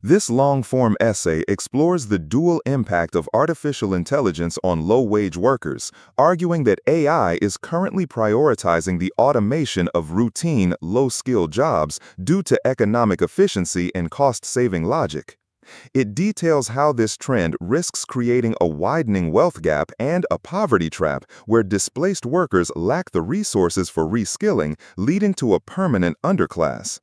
This long-form essay explores the dual impact of artificial intelligence on low-wage workers, arguing that AI is currently prioritizing the automation of routine, low-skill jobs due to economic efficiency and cost-saving logic. It details how this trend risks creating a widening wealth gap and a poverty trap where displaced workers lack the resources for reskilling, leading to a permanent underclass.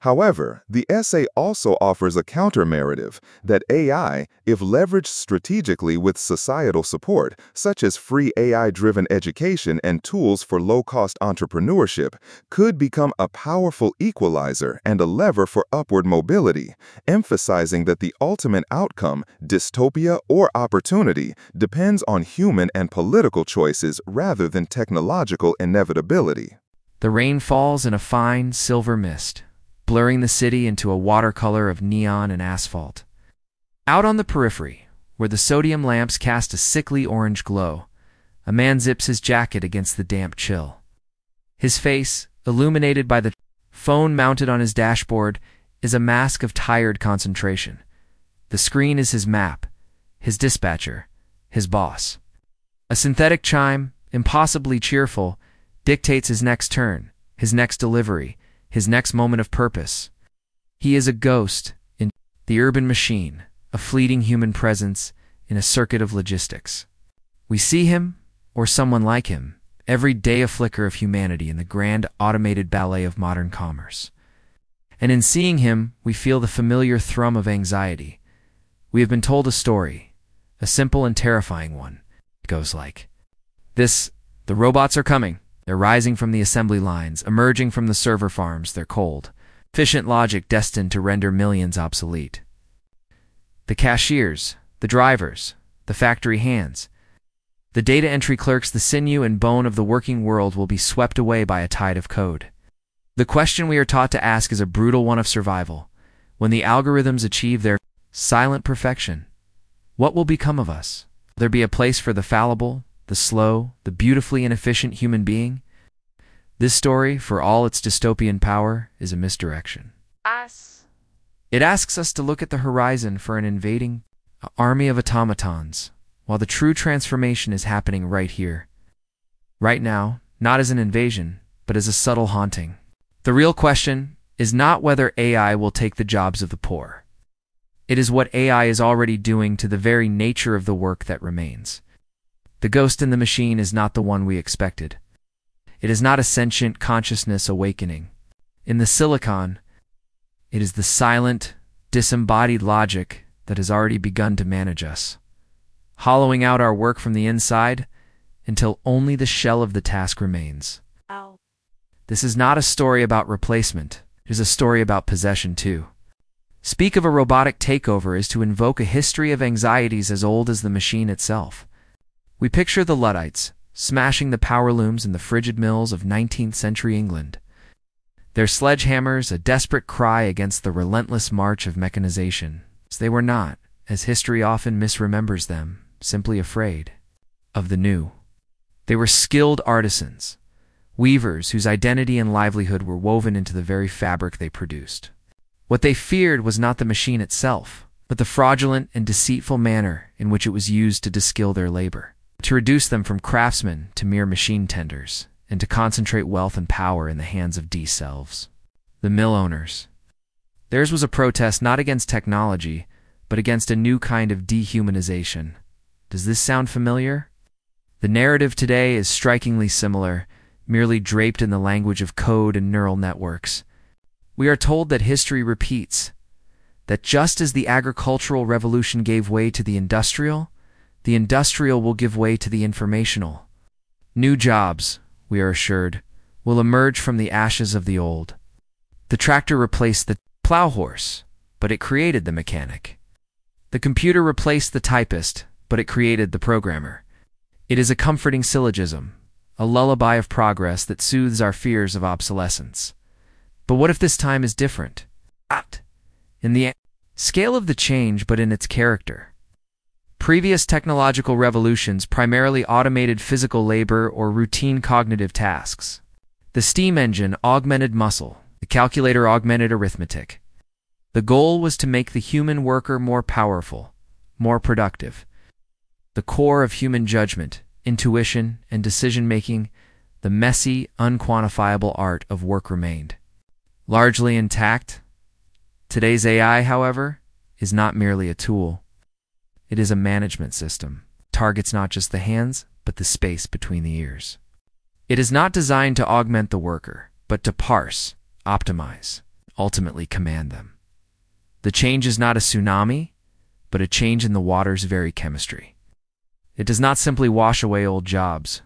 However, the essay also offers a counter-narrative that AI, if leveraged strategically with societal support, such as free AI-driven education and tools for low-cost entrepreneurship, could become a powerful equalizer and a lever for upward mobility, emphasizing that the ultimate outcome, dystopia or opportunity, depends on human and political choices rather than technological inevitability. The rain falls in a fine silver mist, blurring the city into a watercolor of neon and asphalt. Out on the periphery, where the sodium lamps cast a sickly orange glow, a man zips his jacket against the damp chill. His face, illuminated by the phone mounted on his dashboard, is a mask of tired concentration. The screen is his map, his dispatcher, his boss. A synthetic chime, impossibly cheerful, dictates his next turn, his next delivery, his next moment of purpose. He is a ghost in the urban machine, a fleeting human presence in a circuit of logistics. We see him, or someone like him, every day, a flicker of humanity in the grand automated ballet of modern commerce. And in seeing him, we feel the familiar thrum of anxiety. We have been told a story, a simple and terrifying one. It goes like this: the robots are coming. They're rising from the assembly lines, emerging from the server farms. They're cold, efficient logic destined to render millions obsolete. The cashiers, the drivers, the factory hands, the data entry clerks, the sinew and bone of the working world will be swept away by a tide of code. The question we are taught to ask is a brutal one of survival. When the algorithms achieve their silent perfection, what will become of us? Will there be a place for the fallible, the slow, the beautifully inefficient human being? This story, for all its dystopian power, is a misdirection. It asks us to look at the horizon for an invading army of automatons, while the true transformation is happening right here, right now, not as an invasion, but as a subtle haunting. The real question is not whether AI will take the jobs of the poor. It is what AI is already doing to the very nature of the work that remains. The ghost in the machine is not the one we expected. It is not a sentient consciousness awakening. In the silicon, it is the silent, disembodied logic that has already begun to manage us, hollowing out our work from the inside until only the shell of the task remains. Ow. This is not a story about replacement. It is a story about possession too. Speak of a robotic takeover is to invoke a history of anxieties as old as the machine itself. We picture the Luddites, smashing the power looms in the frigid mills of 19th century England. Their sledgehammers a desperate cry against the relentless march of mechanization. They were not, as history often misremembers them, simply afraid of the new. They were skilled artisans, weavers whose identity and livelihood were woven into the very fabric they produced. What they feared was not the machine itself, but the fraudulent and deceitful manner in which it was used to deskill their labor, to reduce them from craftsmen to mere machine tenders, and to concentrate wealth and power in the hands of D-selves, the mill owners. Theirs was a protest not against technology, but against a new kind of dehumanization. Does this sound familiar? The narrative today is strikingly similar, merely draped in the language of code and neural networks. We are told that history repeats, that just as the agricultural revolution gave way to the industrial will give way to the informational. New jobs, we are assured, will emerge from the ashes of the old. The tractor replaced the plow horse, but it created the mechanic. The computer replaced the typist, but it created the programmer. It is a comforting syllogism, a lullaby of progress that soothes our fears of obsolescence. But what if this time is different? Not in the scale of the change, but in its character. Previous technological revolutions primarily automated physical labor or routine cognitive tasks. The steam engine augmented muscle, the calculator augmented arithmetic. The goal was to make the human worker more powerful, more productive. The core of human judgment, intuition, and decision-making, the messy, unquantifiable art of work remained. Largely intact, today's AI, however, is not merely a tool. It is a management system. It targets not just the hands, but the space between the ears. It is not designed to augment the worker, but to parse, optimize, ultimately command them. The change is not a tsunami, but a change in the water's very chemistry. It does not simply wash away old jobs.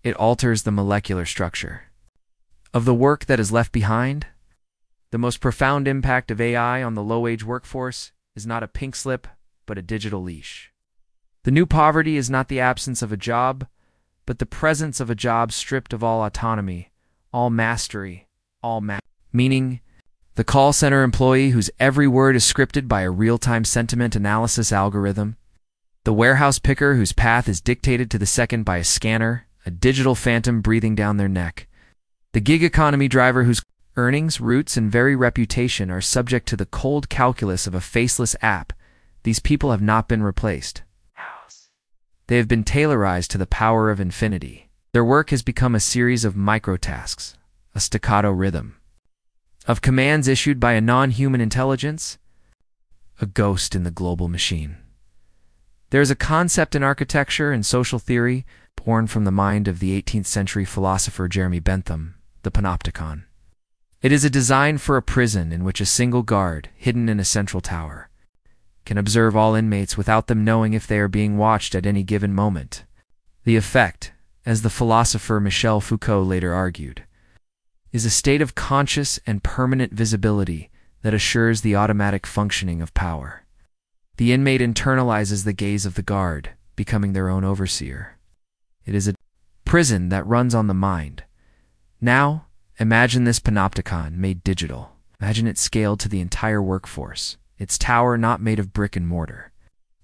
It alters the molecular structure. Of the work that is left behind, the most profound impact of AI on the low-wage workforce is not a pink slip, but a digital leash. The new poverty is not the absence of a job, but the presence of a job stripped of all autonomy, all mastery, meaning the call center employee whose every word is scripted by a real-time sentiment analysis algorithm, the warehouse picker whose path is dictated to the second by a scanner, a digital phantom breathing down their neck, the gig economy driver whose earnings, roots, and very reputation are subject to the cold calculus of a faceless app. These people have not been replaced. They have been tailorized to the power of infinity. Their work has become a series of microtasks, a staccato rhythm, of commands issued by a non-human intelligence, a ghost in the global machine. There is a concept in architecture and social theory born from the mind of the 18th century philosopher Jeremy Bentham, the panopticon. It is a design for a prison in which a single guard, hidden in a central tower, can observe all inmates without them knowing if they are being watched at any given moment. The effect, as the philosopher Michel Foucault later argued, is a state of conscious and permanent visibility that assures the automatic functioning of power. The inmate internalizes the gaze of the guard, becoming their own overseer. It is a prison that runs on the mind. Now, imagine this panopticon made digital. Imagine it scaled to the entire workforce. Its tower not made of brick and mortar,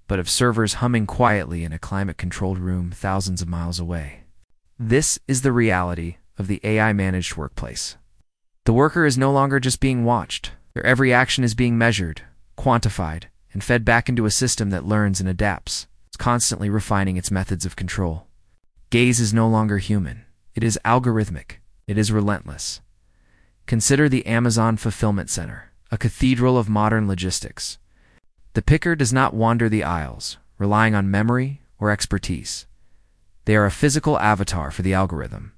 but of servers humming quietly in a climate-controlled room thousands of miles away. This is the reality of the AI-managed workplace. The worker is no longer just being watched. Their every action is being measured, quantified, and fed back into a system that learns and adapts. It's constantly refining its methods of control. Gaze is no longer human. It is algorithmic. It is relentless. Consider the Amazon Fulfillment Center, a cathedral of modern logistics. The picker does not wander the aisles, relying on memory or expertise. They are a physical avatar for the algorithm.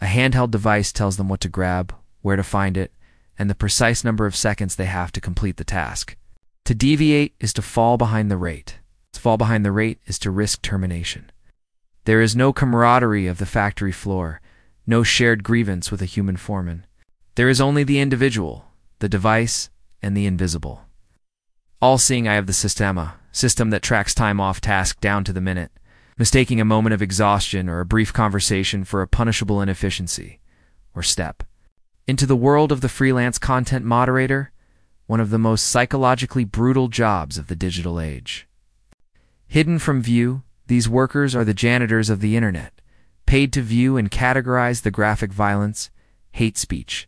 A handheld device tells them what to grab, where to find it, and the precise number of seconds they have to complete the task. To deviate is to fall behind the rate. To fall behind the rate is to risk termination. There is no camaraderie of the factory floor, no shared grievance with a human foreman. There is only the individual, the device, and the invisible. All-seeing eye of the system that tracks time off task down to the minute, mistaking a moment of exhaustion or a brief conversation for a punishable inefficiency or step. Into the world of the freelance content moderator, one of the most psychologically brutal jobs of the digital age. Hidden from view, these workers are the janitors of the internet, paid to view and categorize the graphic violence, hate speech,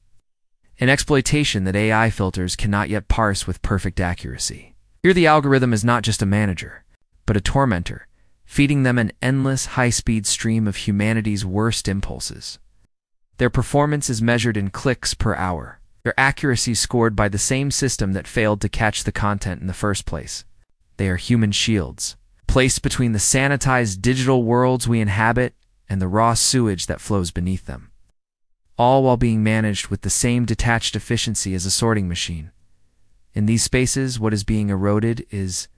an exploitation that AI filters cannot yet parse with perfect accuracy. Here the algorithm is not just a manager, but a tormentor, feeding them an endless, high-speed stream of humanity's worst impulses. Their performance is measured in clicks per hour, their accuracy scored by the same system that failed to catch the content in the first place. They are human shields, placed between the sanitized digital worlds we inhabit and the raw sewage that flows beneath them, all while being managed with the same detached efficiency as a sorting machine. In these spaces, what is being eroded is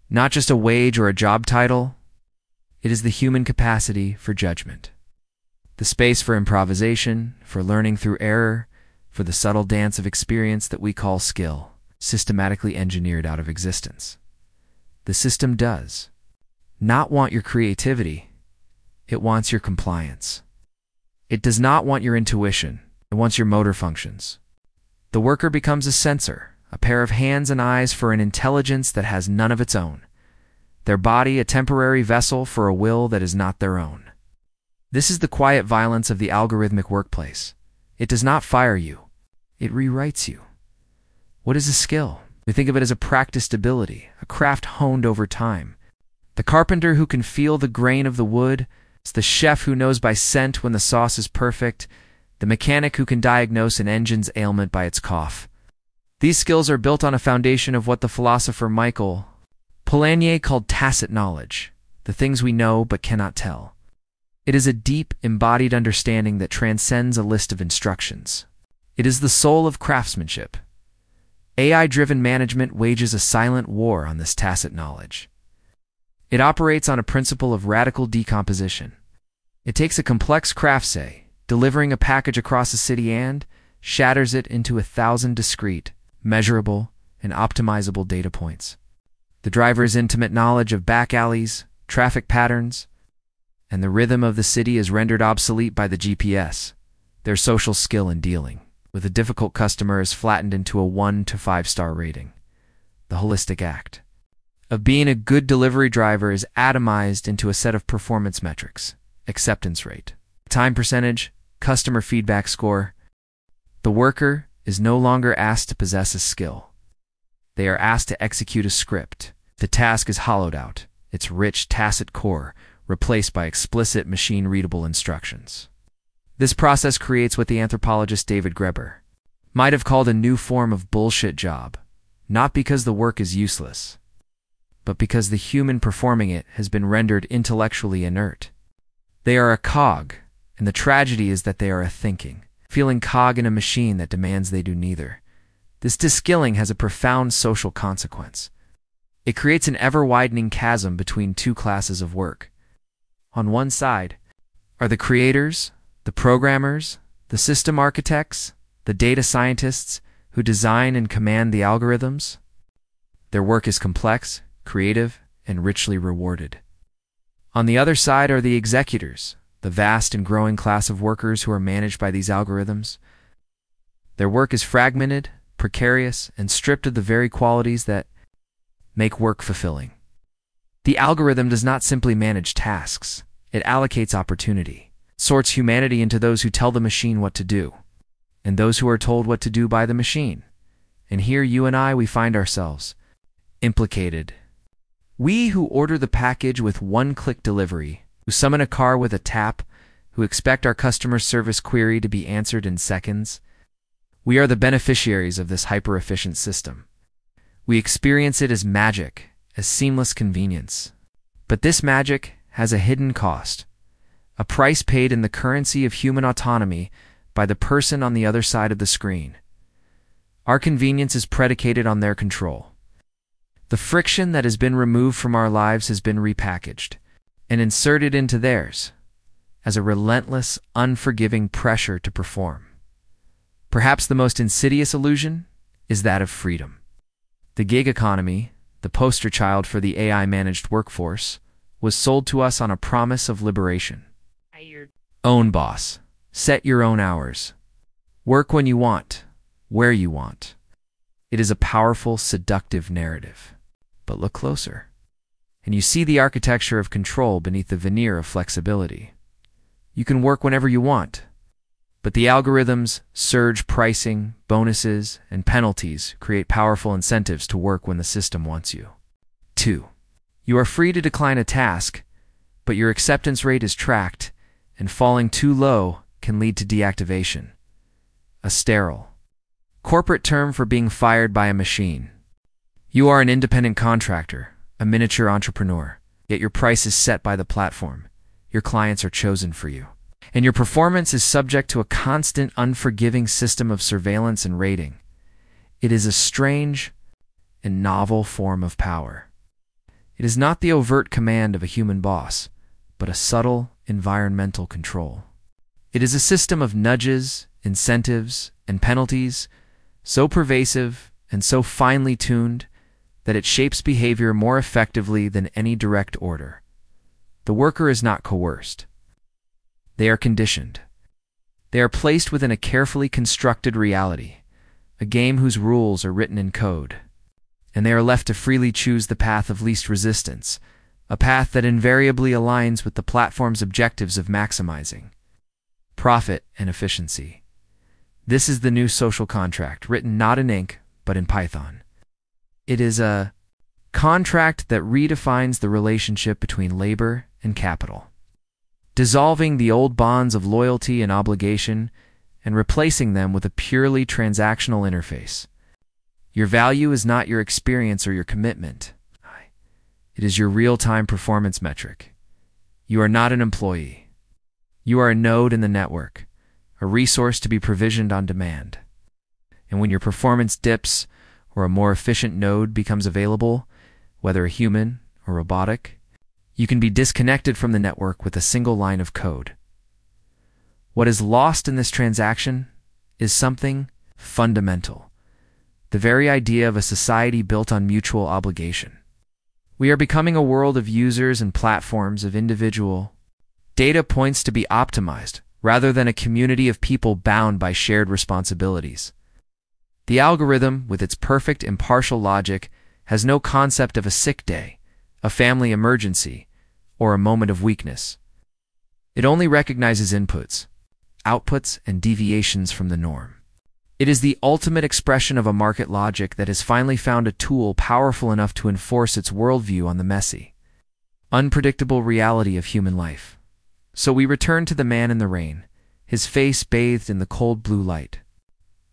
not just a wage or a job title, it is the human capacity for judgment. The space for improvisation, for learning through error, for the subtle dance of experience that we call skill, systematically engineered out of existence. The system does not want your creativity, it wants your compliance. It does not want your intuition, it wants your motor functions. The worker becomes a sensor, a pair of hands and eyes for an intelligence that has none of its own. Their body a temporary vessel for a will that is not their own. This is the quiet violence of the algorithmic workplace. It does not fire you, it rewrites you. What is a skill? We think of it as a practiced ability, a craft honed over time. The carpenter who can feel the grain of the wood, it's the chef who knows by scent when the sauce is perfect, the mechanic who can diagnose an engine's ailment by its cough. These skills are built on a foundation of what the philosopher Michael Polanyi called tacit knowledge, the things we know but cannot tell. It is a deep, embodied understanding that transcends a list of instructions. It is the soul of craftsmanship. AI-driven management wages a silent war on this tacit knowledge. It operates on a principle of radical decomposition. It takes a complex craft, say, delivering a package across a city, and shatters it into 1,000 discrete, measurable, and optimizable data points. The driver's intimate knowledge of back alleys, traffic patterns, and the rhythm of the city is rendered obsolete by the GPS. Their social skill in dealing with a difficult customer is flattened into a 1 to 5-star rating. The holistic act of being a good delivery driver is atomized into a set of performance metrics: acceptance rate, time percentage, customer feedback score. The worker is no longer asked to possess a skill. They are asked to execute a script. The task is hollowed out, its rich, tacit core replaced by explicit, machine-readable instructions. This process creates what the anthropologist David Graeber might have called a new form of bullshit job, not because the work is useless, but because the human performing it has been rendered intellectually inert. They are a cog, and the tragedy is that they are a thinking, feeling cog in a machine that demands they do neither. This de-skilling has a profound social consequence. It creates an ever-widening chasm between two classes of work. On one side are the creators, the programmers, the system architects, the data scientists who design and command the algorithms. Their work is complex, creative, and richly rewarded. On the other side are the executors, the vast and growing class of workers who are managed by these algorithms. Their work is fragmented, precarious, and stripped of the very qualities that make work fulfilling. The algorithm does not simply manage tasks. It allocates opportunity, sorts humanity into those who tell the machine what to do, and those who are told what to do by the machine. And here you and I, we find ourselves implicated. We who order the package with one-click delivery, who summon a car with a tap, who expect our customer service query to be answered in seconds, we are the beneficiaries of this hyper-efficient system. We experience it as magic, as seamless convenience. But this magic has a hidden cost, a price paid in the currency of human autonomy by the person on the other side of the screen. Our convenience is predicated on their control. The friction that has been removed from our lives has been repackaged and inserted into theirs as a relentless, unforgiving pressure to perform. Perhaps the most insidious illusion is that of freedom. The gig economy, the poster child for the AI-managed workforce, was sold to us on a promise of liberation. Own boss. Set your own hours. Work when you want, where you want. It is a powerful, seductive narrative. But look closer, and you see the architecture of control beneath the veneer of flexibility. You can work whenever you want, but the algorithm's surge pricing, bonuses, and penalties create powerful incentives to work when the system wants you. 2. You are free to decline a task, but your acceptance rate is tracked, and falling too low can lead to deactivation. A sterile corporate term for being fired by a machine. You are an independent contractor, a miniature entrepreneur, yet your price is set by the platform. Your clients are chosen for you, and your performance is subject to a constant, unforgiving system of surveillance and rating. It is a strange and novel form of power. It is not the overt command of a human boss, but a subtle environmental control. It is a system of nudges, incentives, and penalties, so pervasive and so finely tuned that it shapes behavior more effectively than any direct order. The worker is not coerced. They are conditioned. They are placed within a carefully constructed reality, a game whose rules are written in code, and they are left to freely choose the path of least resistance, a path that invariably aligns with the platform's objectives of maximizing profit and efficiency. This is the new social contract, written not in ink, but in Python. It is a contract that redefines the relationship between labor and capital, dissolving the old bonds of loyalty and obligation and replacing them with a purely transactional interface. Your value is not your experience or your commitment. It is your real-time performance metric. You are not an employee. You are a node in the network, a resource to be provisioned on demand. And when your performance dips or a more efficient node becomes available, whether a human or robotic, you can be disconnected from the network with a single line of code. What is lost in this transaction is something fundamental, the very idea of a society built on mutual obligation. We are becoming a world of users and platforms of individual data points to be optimized, rather than a community of people bound by shared responsibilities. The algorithm, with its perfect impartial logic, has no concept of a sick day, a family emergency, or a moment of weakness. It only recognizes inputs, outputs, and deviations from the norm. It is the ultimate expression of a market logic that has finally found a tool powerful enough to enforce its worldview on the messy, unpredictable reality of human life. So we return to the man in the rain, his face bathed in the cold blue light.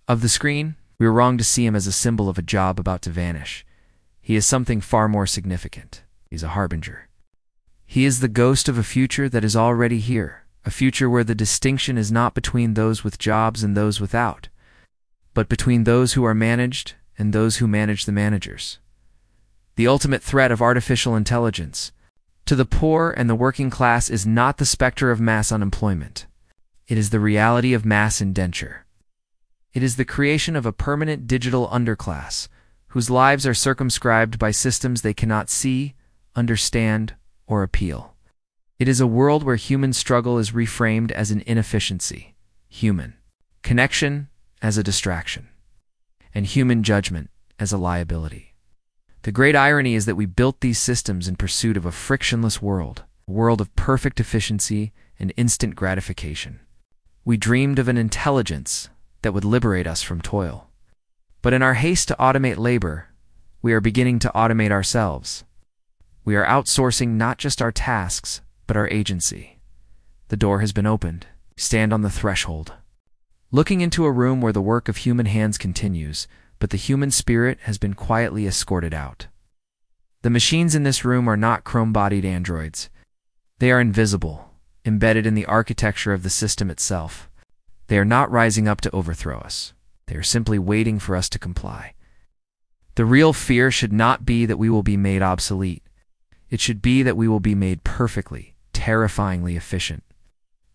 Of the screen, we were wrong to see him as a symbol of a job about to vanish. He is something far more significant. He's a harbinger. He is the ghost of a future that is already here, a future where the distinction is not between those with jobs and those without, but between those who are managed and those who manage the managers. The ultimate threat of artificial intelligence to the poor and the working class is not the specter of mass unemployment. It is the reality of mass indenture. It is the creation of a permanent digital underclass whose lives are circumscribed by systems they cannot see, understand, or appeal. It is a world where human struggle is reframed as an inefficiency, human connection as a distraction, and human judgment as a liability. The great irony is that we built these systems in pursuit of a frictionless world, a world of perfect efficiency and instant gratification. We dreamed of an intelligence that would liberate us from toil. But in our haste to automate labor, we are beginning to automate ourselves. We are outsourcing not just our tasks, but our agency. The door has been opened. Stand on the threshold, looking into a room where the work of human hands continues, but the human spirit has been quietly escorted out. The machines in this room are not chrome-bodied androids. They are invisible, embedded in the architecture of the system itself. They are not rising up to overthrow us. They are simply waiting for us to comply. The real fear should not be that we will be made obsolete. It should be that we will be made perfectly, terrifyingly efficient.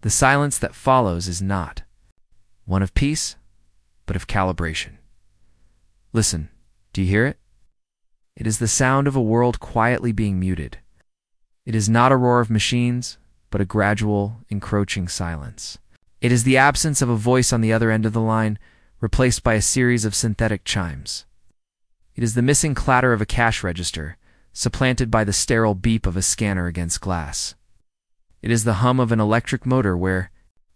The silence that follows is not one of peace, but of calibration. Listen, do you hear it? It is the sound of a world quietly being muted. It is not a roar of machines, but a gradual, encroaching silence. It is the absence of a voice on the other end of the line, replaced by a series of synthetic chimes. It is the missing clatter of a cash register, supplanted by the sterile beep of a scanner against glass. It is the hum of an electric motor where,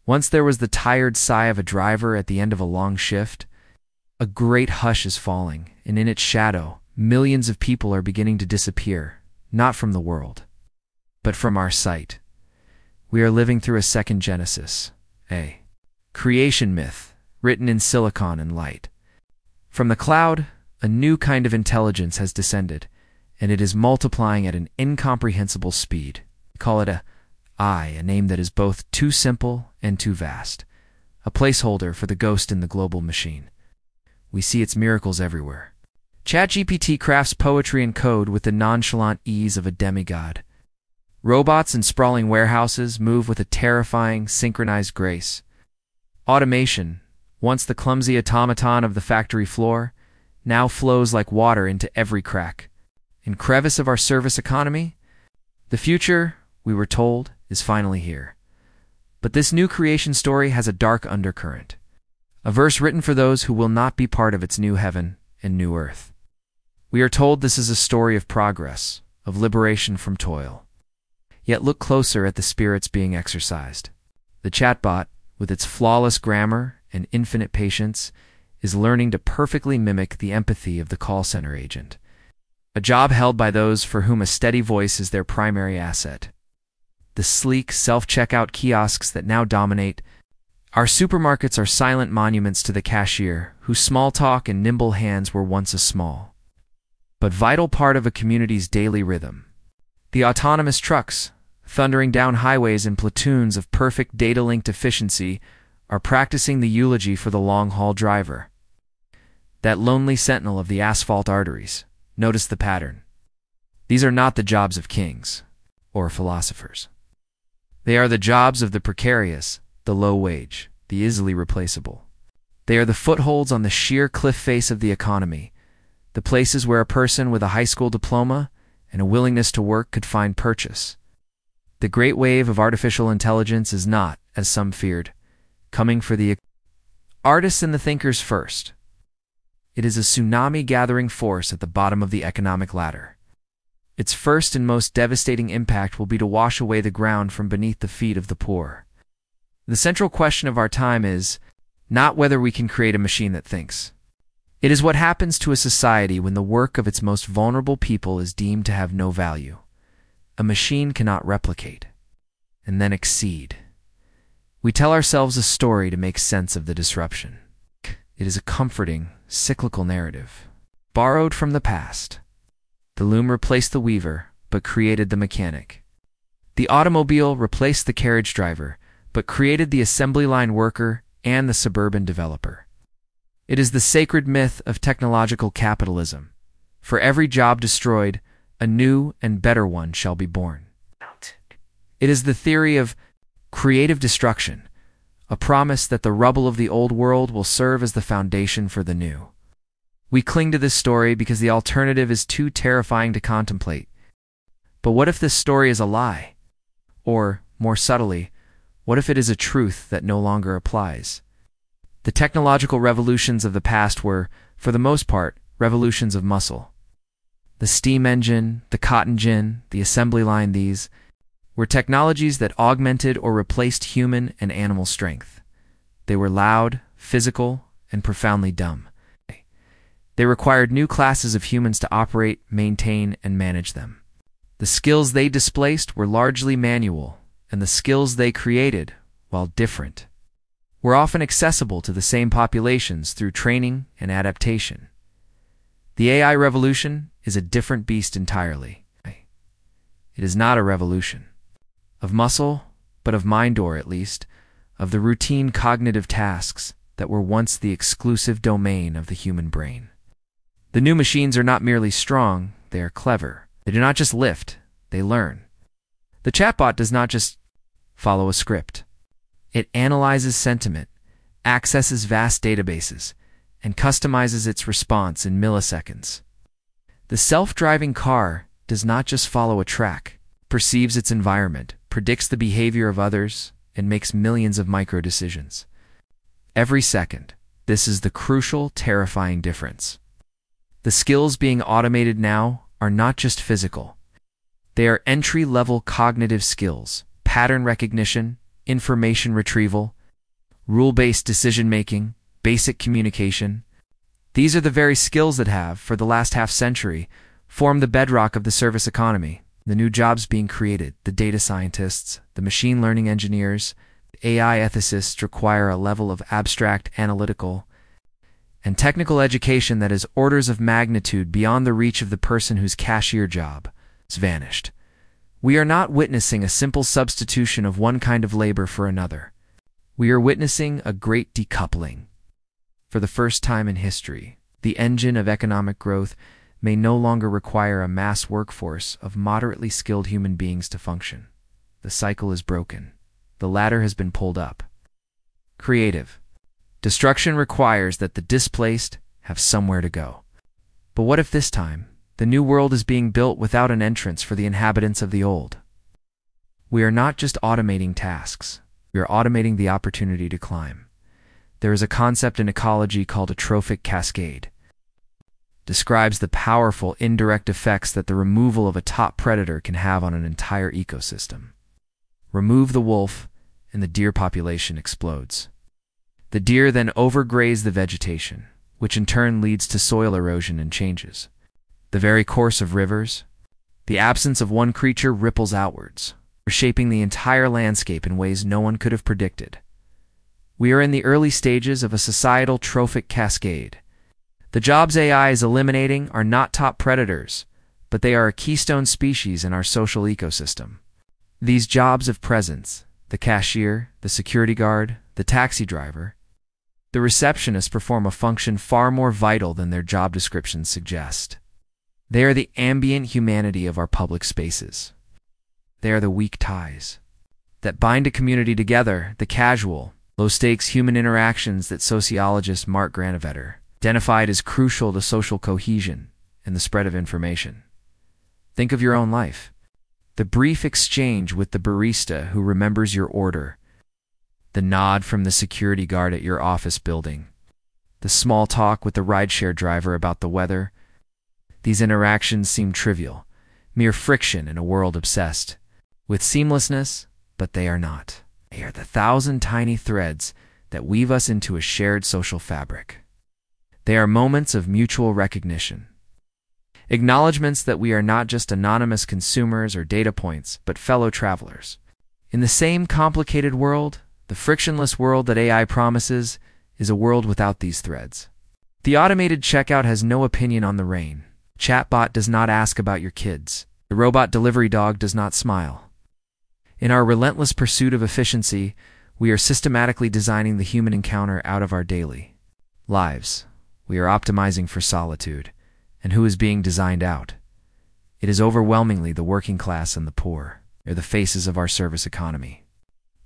once there was the tired sigh of a driver at the end of a long shift, a great hush is falling, and in its shadow, millions of people are beginning to disappear, not from the world, but from our sight. We are living through a second Genesis, a creation myth written in silicon and light. From the cloud, a new kind of intelligence has descended, and it is multiplying at an incomprehensible speed. We call it a name that is both too simple and too vast, a placeholder for the ghost in the global machine. We see its miracles everywhere. ChatGPT crafts poetry and code with the nonchalant ease of a demigod. Robots in sprawling warehouses move with a terrifying, synchronized grace. Automation, once the clumsy automaton of the factory floor, now flows like water into every crack and crevice of our service economy. The future, we were told, is finally here. But this new creation story has a dark undercurrent, a verse written for those who will not be part of its new heaven and new earth. We are told this is a story of progress, of liberation from toil. Yet look closer at the spirits being exercised. The chatbot, with its flawless grammar and infinite patience, is learning to perfectly mimic the empathy of the call center agent, a job held by those for whom a steady voice is their primary asset. The sleek, self-checkout kiosks that now dominate our supermarkets are silent monuments to the cashier, whose small talk and nimble hands were once a small but vital part of a community's daily rhythm. The autonomous trucks, thundering down highways in platoons of perfect data-linked efficiency, are practicing the eulogy for the long-haul driver. That lonely sentinel of the asphalt arteries. Notice the pattern. These are not the jobs of kings or philosophers. They are the jobs of the precarious, the low-wage, the easily replaceable. They are the footholds on the sheer cliff face of the economy, the places where a person with a high school diploma and a willingness to work could find purchase. The great wave of artificial intelligence is not, as some feared, coming for the artists and the thinkers first. It is a tsunami gathering force at the bottom of the economic ladder. Its first and most devastating impact will be to wash away the ground from beneath the feet of the poor. The central question of our time is not whether we can create a machine that thinks. It is what happens to a society when the work of its most vulnerable people is deemed to have no value. A machine cannot replicate and then exceed. We tell ourselves a story to make sense of the disruption. It is a comforting, cyclical narrative, borrowed from the past. The loom replaced the weaver, but created the mechanic. The automobile replaced the carriage driver, but created the assembly line worker and the suburban developer. It is the sacred myth of technological capitalism. For every job destroyed, a new and better one shall be born. It is the theory of creative destruction, a promise that the rubble of the old world will serve as the foundation for the new. We cling to this story because the alternative is too terrifying to contemplate. But what if this story is a lie? Or, more subtly, what if it is a truth that no longer applies? The technological revolutions of the past were, for the most part, revolutions of muscle. The steam engine, the cotton gin, the assembly line, these were technologies that augmented or replaced human and animal strength. They were loud, physical, and profoundly dumb. They required new classes of humans to operate, maintain, and manage them. The skills they displaced were largely manual, and the skills they created, while different, were often accessible to the same populations through training and adaptation. The AI revolution is a different beast entirely. It is not a revolution of muscle, but of mind, or at least, of the routine cognitive tasks that were once the exclusive domain of the human brain. The new machines are not merely strong, they are clever. They do not just lift, they learn. The chatbot does not just follow a script. It analyzes sentiment, accesses vast databases, and customizes its response in milliseconds. The self-driving car does not just follow a track, perceives its environment, predicts the behavior of others, and makes millions of micro-decisions. Every second, this is the crucial, terrifying difference. The skills being automated now are not just physical. They are entry-level cognitive skills, pattern recognition, information retrieval, rule-based decision-making, basic communication. These are the very skills that have, for the last half-century, formed the bedrock of the service economy. The new jobs being created, the data scientists, the machine learning engineers, the AI ethicists require a level of abstract, analytical, and technical education that is orders of magnitude beyond the reach of the person whose cashier job has vanished. We are not witnessing a simple substitution of one kind of labor for another. We are witnessing a great decoupling. For the first time in history, the engine of economic growth may no longer require a mass workforce of moderately skilled human beings to function. The cycle is broken. The ladder has been pulled up. Creative destruction requires that the displaced have somewhere to go. But what if this time, the new world is being built without an entrance for the inhabitants of the old? We are not just automating tasks. We are automating the opportunity to climb. There is a concept in ecology called a trophic cascade. Describes the powerful indirect effects that the removal of a top predator can have on an entire ecosystem. Remove the wolf, and the deer population explodes. The deer then overgraze the vegetation, which in turn leads to soil erosion and changes the very course of rivers. The absence of one creature ripples outwards, reshaping the entire landscape in ways no one could have predicted. We are in the early stages of a societal trophic cascade. The jobs AI is eliminating are not top predators, but they are a keystone species in our social ecosystem. These jobs of presence, the cashier, the security guard, the taxi driver, the receptionist, perform a function far more vital than their job descriptions suggest. They are the ambient humanity of our public spaces. They are the weak ties that bind a community together, the casual, low-stakes human interactions that sociologist Mark Granovetter identified as crucial to social cohesion and the spread of information. Think of your own life. The brief exchange with the barista who remembers your order, the nod from the security guard at your office building, the small talk with the rideshare driver about the weather. These interactions seem trivial, mere friction in a world obsessed with seamlessness, but they are not. They are the 1,000 tiny threads that weave us into a shared social fabric. They are moments of mutual recognition, acknowledgments that we are not just anonymous consumers or data points, but fellow travelers. In the same complicated world, the frictionless world that AI promises is a world without these threads. The automated checkout has no opinion on the rain. Chatbot does not ask about your kids. The robot delivery dog does not smile. In our relentless pursuit of efficiency, we are systematically designing the human encounter out of our daily lives. We are optimizing for solitude. And who is being designed out? It is overwhelmingly the working class and the poor. They're the faces of our service economy.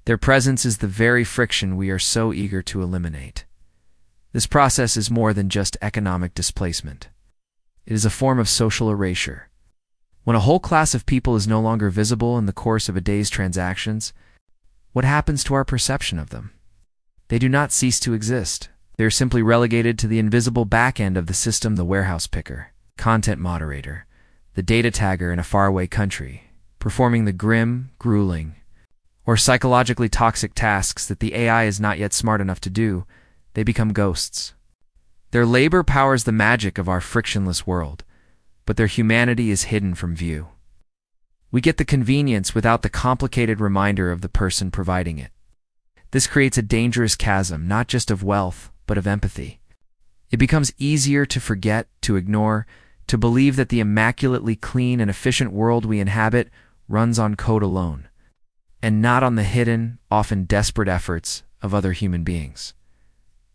Their presence is the very friction we are so eager to eliminate. This process is more than just economic displacement. It is a form of social erasure. When a whole class of people is no longer visible in the course of a day's transactions, what happens to our perception of them? They do not cease to exist. They are simply relegated to the invisible back end of the system, the warehouse picker, content moderator, the data tagger in a faraway country, performing the grim, grueling, or psychologically toxic tasks that the AI is not yet smart enough to do. They become ghosts. Their labor powers the magic of our frictionless world, but their humanity is hidden from view. We get the convenience without the complicated reminder of the person providing it. This creates a dangerous chasm, not just of wealth, but of empathy. It becomes easier to forget, to ignore, to believe that the immaculately clean and efficient world we inhabit runs on code alone, and not on the hidden, often desperate efforts of other human beings.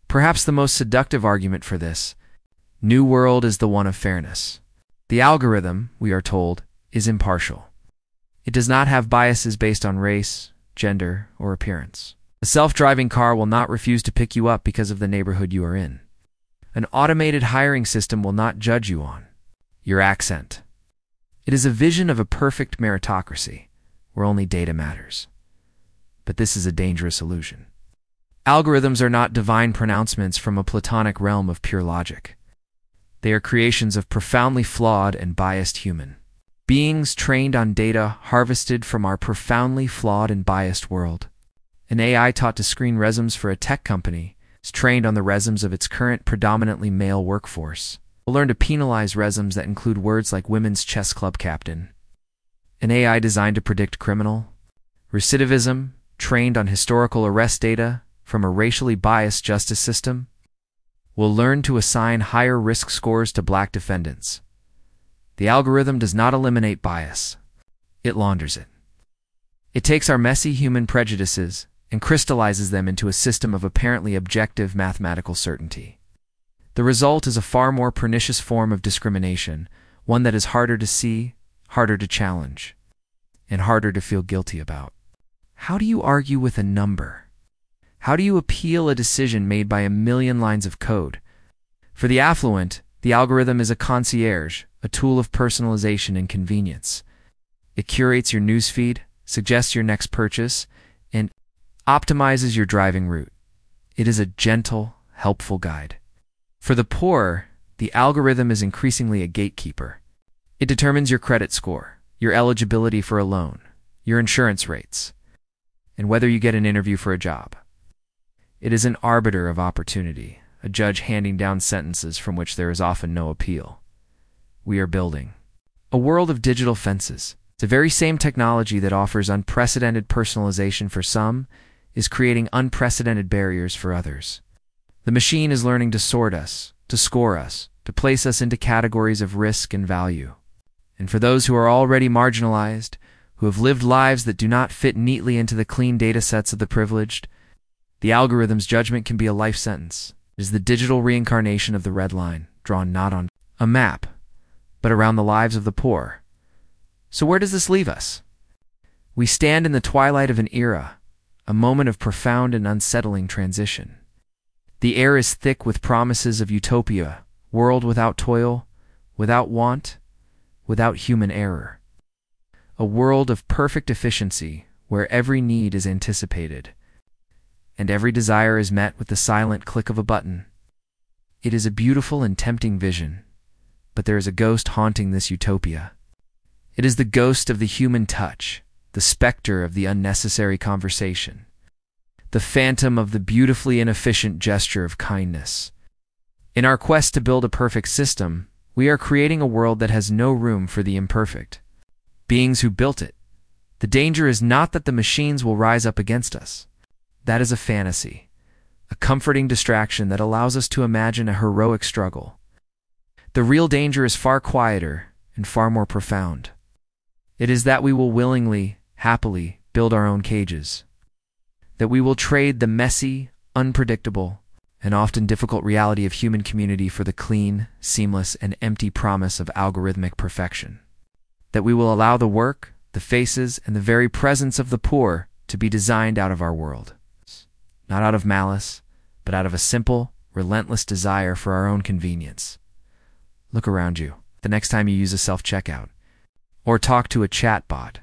Perhaps the most seductive argument for this new world is the one of fairness. The algorithm, we are told, is impartial. It does not have biases based on race, gender, or appearance. A self-driving car will not refuse to pick you up because of the neighborhood you are in. An automated hiring system will not judge you on your accent. It is a vision of a perfect meritocracy, where only data matters. But this is a dangerous illusion. Algorithms are not divine pronouncements from a platonic realm of pure logic. They are creations of profoundly flawed and biased human beings trained on data harvested from our profoundly flawed and biased world. An AI taught to screen resumes for a tech company is trained on the resumes of its current predominantly male workforce. Will learn to penalize resumes that include words like women's chess club captain. An AI designed to predict criminal recidivism, trained on historical arrest data from a racially biased justice system, will learn to assign higher risk scores to black defendants. The algorithm does not eliminate bias. It launders it. It takes our messy human prejudices and crystallizes them into a system of apparently objective mathematical certainty. The result is a far more pernicious form of discrimination, one that is harder to see, harder to challenge, and harder to feel guilty about. How do you argue with a number? How do you appeal a decision made by a million lines of code? For the affluent, the algorithm is a concierge, a tool of personalization and convenience. It curates your newsfeed, suggests your next purchase, and optimizes your driving route. It is a gentle, helpful guide. For the poor, the algorithm is increasingly a gatekeeper. It determines your credit score, your eligibility for a loan, your insurance rates, and whether you get an interview for a job. It is an arbiter of opportunity, a judge handing down sentences from which there is often no appeal. We are building a world of digital fences. The very same technology that offers unprecedented personalization for some is creating unprecedented barriers for others. The machine is learning to sort us, to score us, to place us into categories of risk and value. And for those who are already marginalized, who have lived lives that do not fit neatly into the clean data sets of the privileged, the algorithm's judgment can be a life sentence. It is the digital reincarnation of the red line, drawn not on a map, but around the lives of the poor. So where does this leave us? We stand in the twilight of an era, a moment of profound and unsettling transition. The air is thick with promises of utopia, world without toil, without want, without human error. A world of perfect efficiency where every need is anticipated, and every desire is met with the silent click of a button. It is a beautiful and tempting vision, but there is a ghost haunting this utopia. It is the ghost of the human touch, the specter of the unnecessary conversation, the phantom of the beautifully inefficient gesture of kindness. In our quest to build a perfect system, we are creating a world that has no room for the imperfect. Beings who built it. The danger is not that the machines will rise up against us. That is a fantasy, a comforting distraction that allows us to imagine a heroic struggle. The real danger is far quieter and far more profound. It is that we will willingly, happily build our own cages. That we will trade the messy, unpredictable, and often difficult reality of human community for the clean, seamless, and empty promise of algorithmic perfection. That we will allow the work, the faces, and the very presence of the poor to be designed out of our world. Not out of malice, but out of a simple, relentless desire for our own convenience. Look around you the next time you use a self-checkout, or talk to a chatbot,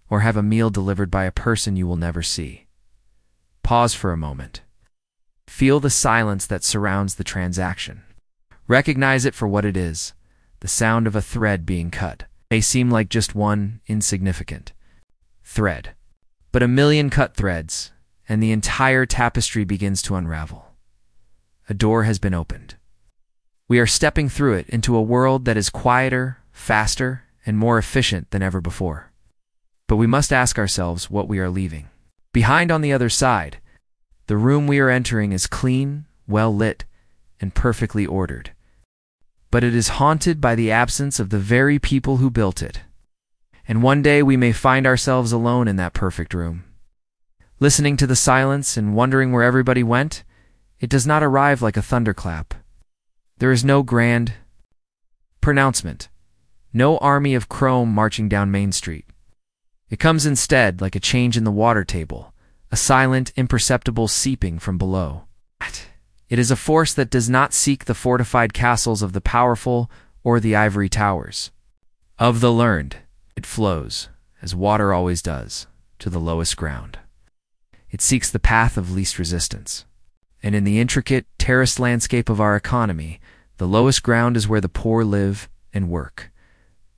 or have a meal delivered by a person you will never see. Pause for a moment. Feel the silence that surrounds the transaction. Recognize it for what it is, the sound of a thread being cut. May seem like just one insignificant thread, but a million cut threads, and the entire tapestry begins to unravel. A door has been opened. We are stepping through it into a world that is quieter, faster, and more efficient than ever before. But we must ask ourselves what we are leaving behind on the other side. The room we are entering is clean, well lit, and perfectly ordered. But it is haunted by the absence of the very people who built it. And one day we may find ourselves alone in that perfect room. Listening to the silence and wondering where everybody went, it does not arrive like a thunderclap. There is no grand pronouncement, no army of chrome marching down Main Street. It comes instead like a change in the water table, a silent, imperceptible seeping from below. It is a force that does not seek the fortified castles of the powerful or the ivory towers. Of the learned, it flows, as water always does, to the lowest ground. It seeks the path of least resistance. And in the intricate, terraced landscape of our economy, the lowest ground is where the poor live and work.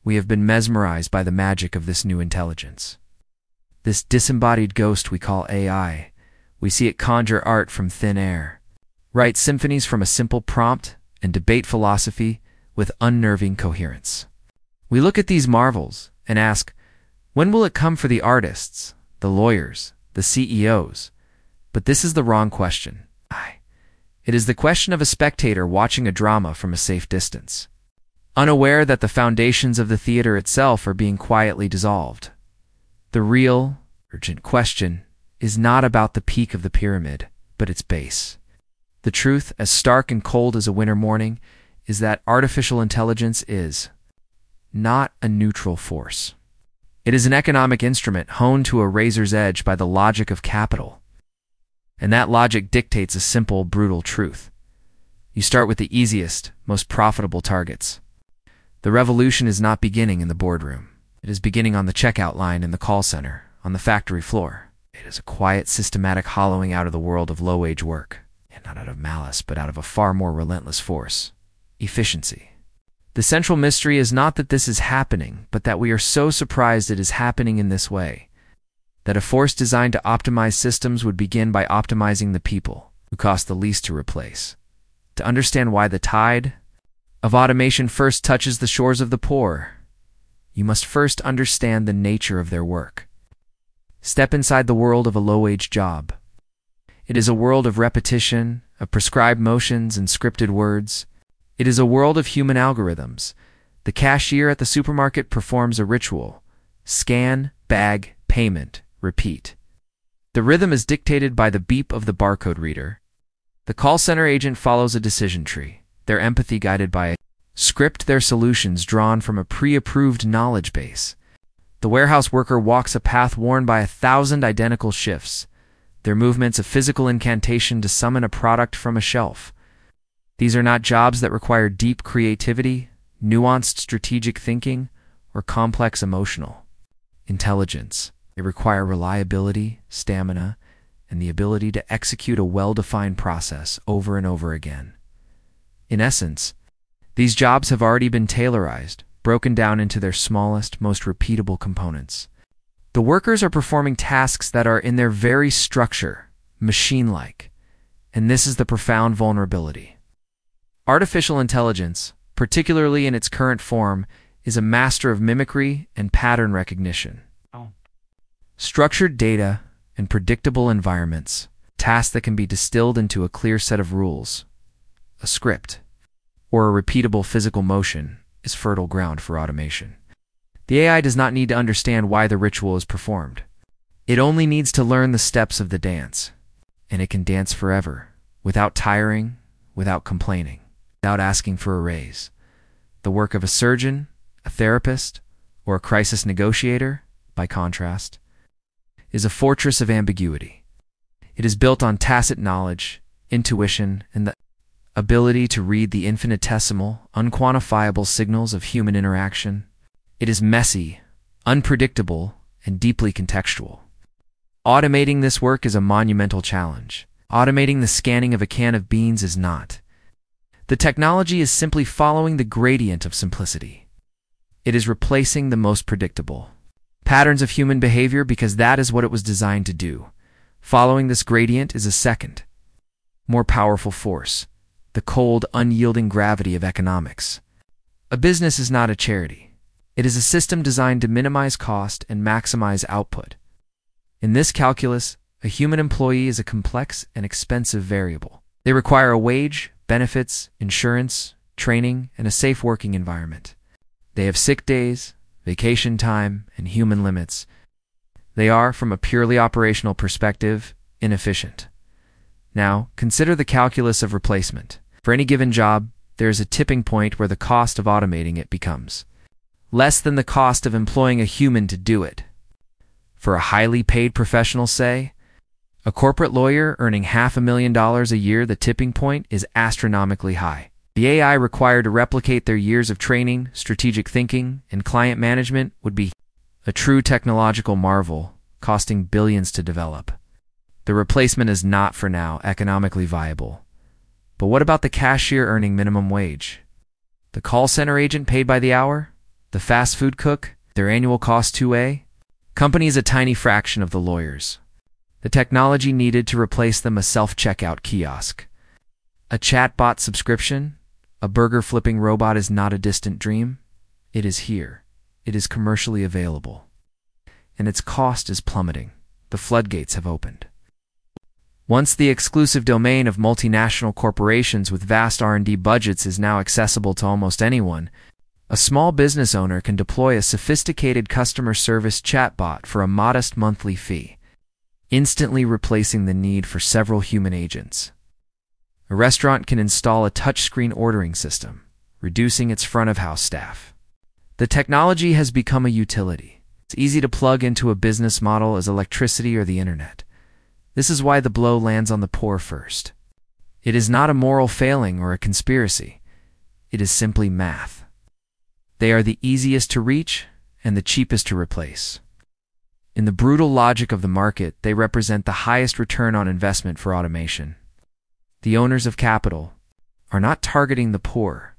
We have been mesmerized by the magic of this new intelligence. This disembodied ghost we call AI. We see it conjure art from thin air, write symphonies from a simple prompt, and debate philosophy with unnerving coherence. We look at these marvels and ask, when will it come for the artists, the lawyers, the CEOs? But this is the wrong question. It is the question of a spectator watching a drama from a safe distance, unaware that the foundations of the theater itself are being quietly dissolved. The real, urgent question is not about the peak of the pyramid, but its base. The truth, as stark and cold as a winter morning, is that artificial intelligence is not a neutral force. It is an economic instrument honed to a razor's edge by the logic of capital. And that logic dictates a simple, brutal truth. You start with the easiest, most profitable targets. The revolution is not beginning in the boardroom. It is beginning on the checkout line in the call center, on the factory floor. It is a quiet, systematic hollowing out of the world of low-wage work. And not out of malice, but out of a far more relentless force: efficiency. The central mystery is not that this is happening, but that we are so surprised it is happening in this way. That a force designed to optimize systems would begin by optimizing the people, who cost the least to replace. To understand why the tide of automation first touches the shores of the poor, you must first understand the nature of their work. Step inside the world of a low-wage job. It is a world of repetition, of prescribed motions and scripted words. It is a world of human algorithms. The cashier at the supermarket performs a ritual: scan, bag, payment, repeat. The rhythm is dictated by the beep of the barcode reader. The call center agent follows a decision tree, their empathy guided by a script, their solutions drawn from a pre-approved knowledge base. The warehouse worker walks a path worn by 1,000 identical shifts, their movements a physical incantation to summon a product from a shelf. These are not jobs that require deep creativity, nuanced strategic thinking, or complex emotional intelligence. They require reliability, stamina, and the ability to execute a well-defined process over and over again. In essence, these jobs have already been tailorized, broken down into their smallest, most repeatable components. The workers are performing tasks that are in their very structure, machine-like, and this is the profound vulnerability. Artificial intelligence, particularly in its current form, is a master of mimicry and pattern recognition. Structured data and predictable environments, tasks that can be distilled into a clear set of rules, a script, or a repeatable physical motion, is fertile ground for automation. The AI does not need to understand why the ritual is performed. It only needs to learn the steps of the dance, and it can dance forever, without tiring, without complaining, without asking for a raise. The work of a surgeon, a therapist, or a crisis negotiator, by contrast, is a fortress of ambiguity. It is built on tacit knowledge, intuition, and the ability to read the infinitesimal, unquantifiable signals of human interaction. It is messy, unpredictable, and deeply contextual. Automating this work is a monumental challenge. Automating the scanning of a can of beans is not. The technology is simply following the gradient of simplicity. It is replacing the most predictable patterns of human behavior because that is what it was designed to do. Following this gradient is a second, more powerful force, the cold, unyielding gravity of economics. A business is not a charity. It is a system designed to minimize cost and maximize output. In this calculus, a human employee is a complex and expensive variable. They require a wage, benefits, insurance, training, and a safe working environment. They have sick days, vacation time, and human limits. They are, from a purely operational perspective, inefficient. Now, consider the calculus of replacement. For any given job, there is a tipping point where the cost of automating it becomes less than the cost of employing a human to do it. For a highly paid professional, say, a corporate lawyer earning $500,000 a year, the tipping point is astronomically high. The AI required to replicate their years of training, strategic thinking, and client management would be a true technological marvel, costing billions to develop. The replacement is not, for now, economically viable. But what about the cashier earning minimum wage? The call center agent paid by the hour? The fast food cook? Their annual cost 2A? Company is a tiny fraction of the lawyers. The technology needed to replace them: a self-checkout kiosk, a chatbot subscription. A burger-flipping robot is not a distant dream. It is here. It is commercially available. And its cost is plummeting. The floodgates have opened. Once the exclusive domain of multinational corporations with vast R&D budgets is now accessible to almost anyone, a small business owner can deploy a sophisticated customer service chatbot for a modest monthly fee, instantly replacing the need for several human agents. A restaurant can install a touchscreen ordering system, reducing its front-of-house staff. The technology has become a utility. It's easy to plug into a business model as electricity or the internet. This is why the blow lands on the poor first. It is not a moral failing or a conspiracy. It is simply math. They are the easiest to reach and the cheapest to replace. In the brutal logic of the market, they represent the highest return on investment for automation. The owners of capital are not targeting the poor.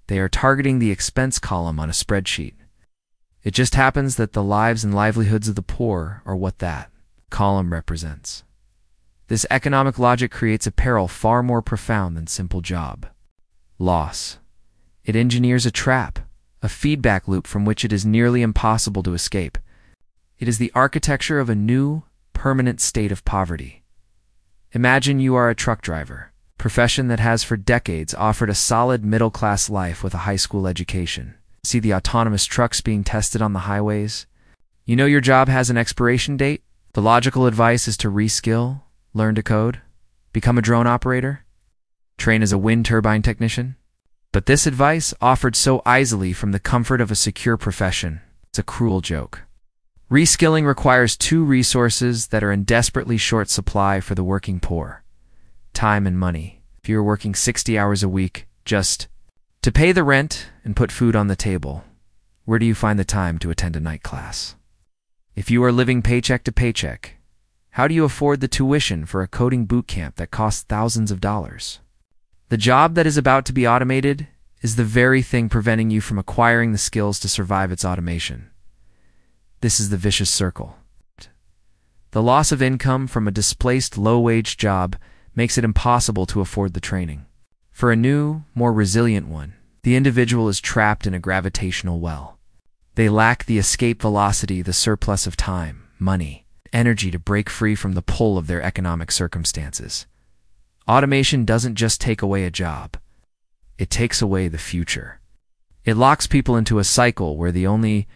They are targeting the expense column on a spreadsheet. It just happens that the lives and livelihoods of the poor are what that column represents. This economic logic creates a peril far more profound than simple job loss. It engineers a trap, a feedback loop from which it is nearly impossible to escape. It is the architecture of a new, permanent state of poverty. Imagine you are a truck driver, a profession that has for decades offered a solid middle-class life with a high school education. See the autonomous trucks being tested on the highways? You know your job has an expiration date? The logical advice is to reskill, learn to code, become a drone operator, train as a wind turbine technician. But this advice, offered so easily from the comfort of a secure profession, is a cruel joke. Reskilling requires two resources that are in desperately short supply for the working poor: time and money. If you are working 60 hours a week just to pay the rent and put food on the table, where do you find the time to attend a night class? If you are living paycheck to paycheck, how do you afford the tuition for a coding boot camp that costs thousands of dollars? The job that is about to be automated is the very thing preventing you from acquiring the skills to survive its automation. This is the vicious circle. The loss of income from a displaced low-wage job makes it impossible to afford the training. For a new, more resilient one, the individual is trapped in a gravitational well. They lack the escape velocity, the surplus of time, money, energy to break free from the pull of their economic circumstances. Automation doesn't just take away a job. It takes away the future. It locks people into a cycle where the only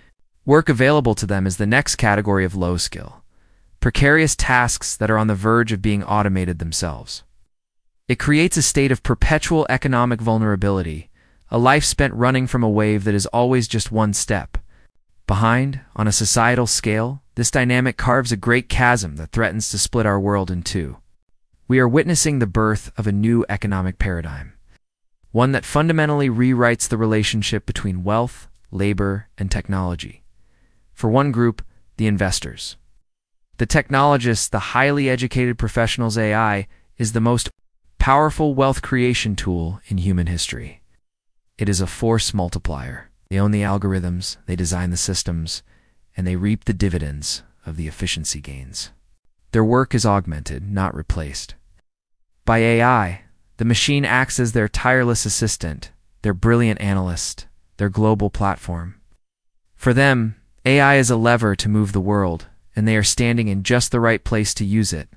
work available to them is the next category of low skill, precarious tasks that are on the verge of being automated themselves. It creates a state of perpetual economic vulnerability, a life spent running from a wave that is always just one step behind. On a societal scale, this dynamic carves a great chasm that threatens to split our world in two. We are witnessing the birth of a new economic paradigm, one that fundamentally rewrites the relationship between wealth, labor, and technology. For one group, the investors. The technologists, the highly educated professionals, AI is the most powerful wealth creation tool in human history. It is a force multiplier. They own the algorithms, they design the systems, and they reap the dividends of the efficiency gains. Their work is augmented, not replaced. By AI, the machine acts as their tireless assistant, their brilliant analyst, their global platform. For them, AI is a lever to move the world, and they are standing in just the right place to use it.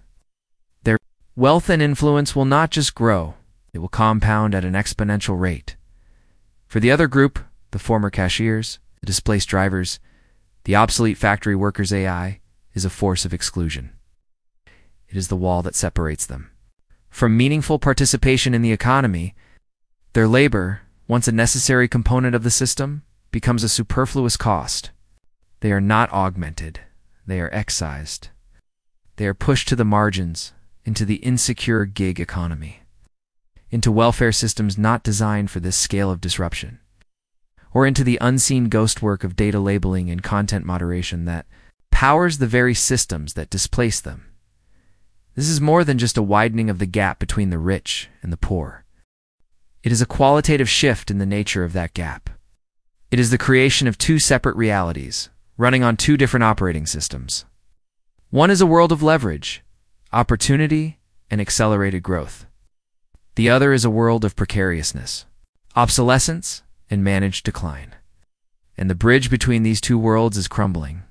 Their wealth and influence will not just grow, it will compound at an exponential rate. For the other group, the former cashiers, the displaced drivers, the obsolete factory workers, AI is a force of exclusion. It is the wall that separates them from meaningful participation in the economy. Their labor, once a necessary component of the system, becomes a superfluous cost. They are not augmented, they are excised. They are pushed to the margins, into the insecure gig economy, into welfare systems not designed for this scale of disruption, or into the unseen ghost work of data labeling and content moderation that powers the very systems that displace them. This is more than just a widening of the gap between the rich and the poor. It is a qualitative shift in the nature of that gap. It is the creation of two separate realities, running on two different operating systems. One is a world of leverage, opportunity, and accelerated growth. The other is a world of precariousness, obsolescence, and managed decline. And the bridge between these two worlds is crumbling.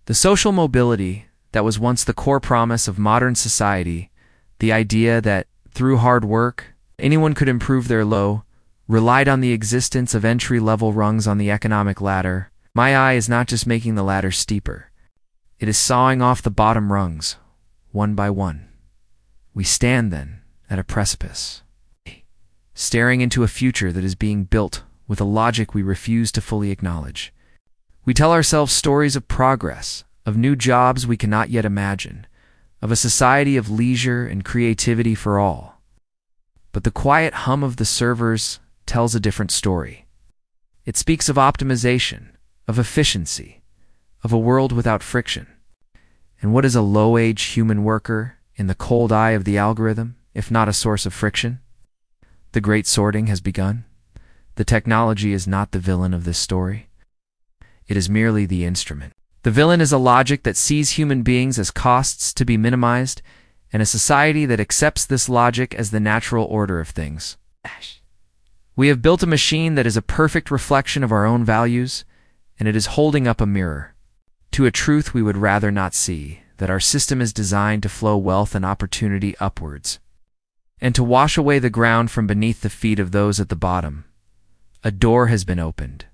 The social mobility that was once the core promise of modern society, the idea that through hard work, anyone could improve their lot, relied on the existence of entry-level rungs on the economic ladder. My eye is not just making the ladder steeper. It is sawing off the bottom rungs, one by one. We stand, then, at a precipice, staring into a future that is being built with a logic we refuse to fully acknowledge. We tell ourselves stories of progress, of new jobs we cannot yet imagine, of a society of leisure and creativity for all. But the quiet hum of the servers tells a different story. It speaks of optimization, of efficiency, of a world without friction. And what is a low-wage human worker in the cold eye of the algorithm, if not a source of friction? The great sorting has begun. The technology is not the villain of this story. It is merely the instrument. The villain is a logic that sees human beings as costs to be minimized and a society that accepts this logic as the natural order of things. We have built a machine that is a perfect reflection of our own values, and it is holding up a mirror to a truth we would rather not see, that our system is designed to flow wealth and opportunity upwards, and to wash away the ground from beneath the feet of those at the bottom. A door has been opened,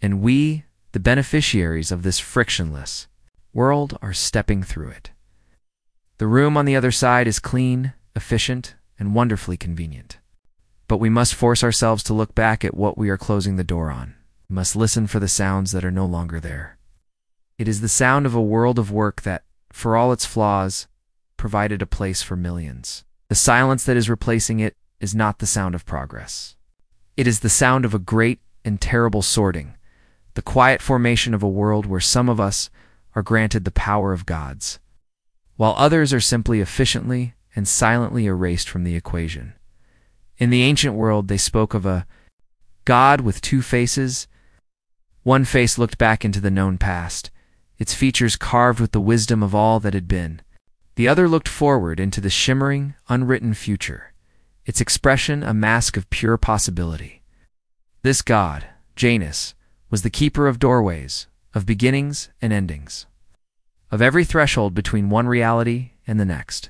and we, the beneficiaries of this frictionless world, are stepping through it. The room on the other side is clean, efficient, and wonderfully convenient. But we must force ourselves to look back at what we are closing the door on. We must listen for the sounds that are no longer there. It is the sound of a world of work that, for all its flaws, provided a place for millions. The silence that is replacing it is not the sound of progress. It is the sound of a great and terrible sorting, the quiet formation of a world where some of us are granted the power of gods, while others are simply efficiently and silently erased from the equation. In the ancient world, they spoke of a God with two faces. One face looked back into the known past, its features carved with the wisdom of all that had been. The other looked forward into the shimmering, unwritten future, its expression a mask of pure possibility. This God, Janus, was the keeper of doorways, of beginnings and endings, of every threshold between one reality and the next.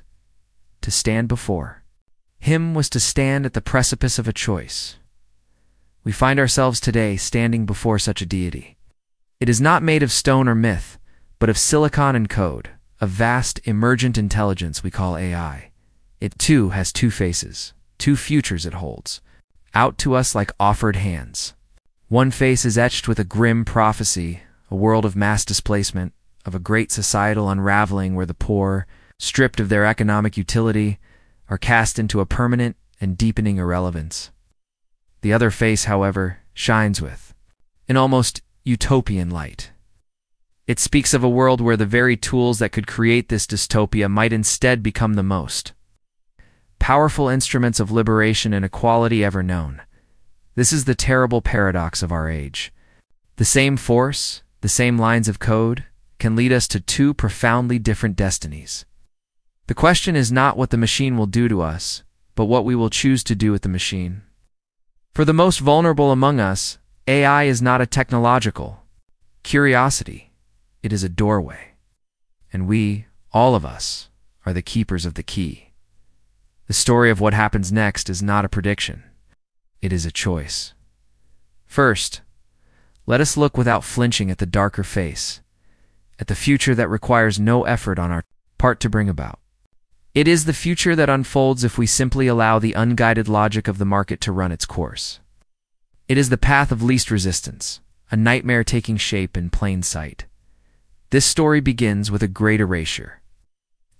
To stand before him was to stand at the precipice of a choice. We find ourselves today standing before such a deity. It is not made of stone or myth, but of silicon and code, a vast, emergent intelligence we call AI. It too has two faces, two futures it holds, out to us like offered hands. One face is etched with a grim prophecy, a world of mass displacement, of a great societal unraveling where the poor, stripped of their economic utility, are cast into a permanent and deepening irrelevance. The other face, however, shines with an almost utopian light. It speaks of a world where the very tools that could create this dystopia might instead become the most powerful instruments of liberation and equality ever known. This is the terrible paradox of our age. The same force, the same lines of code, can lead us to two profoundly different destinies. The question is not what the machine will do to us, but what we will choose to do with the machine. For the most vulnerable among us, AI is not a technological curiosity. It is a doorway. And we, all of us, are the keepers of the key. The story of what happens next is not a prediction. It is a choice. First, let us look without flinching at the darker face, at the future that requires no effort on our part to bring about. It is the future that unfolds if we simply allow the unguided logic of the market to run its course. It is the path of least resistance, a nightmare taking shape in plain sight. This story begins with a great erasure.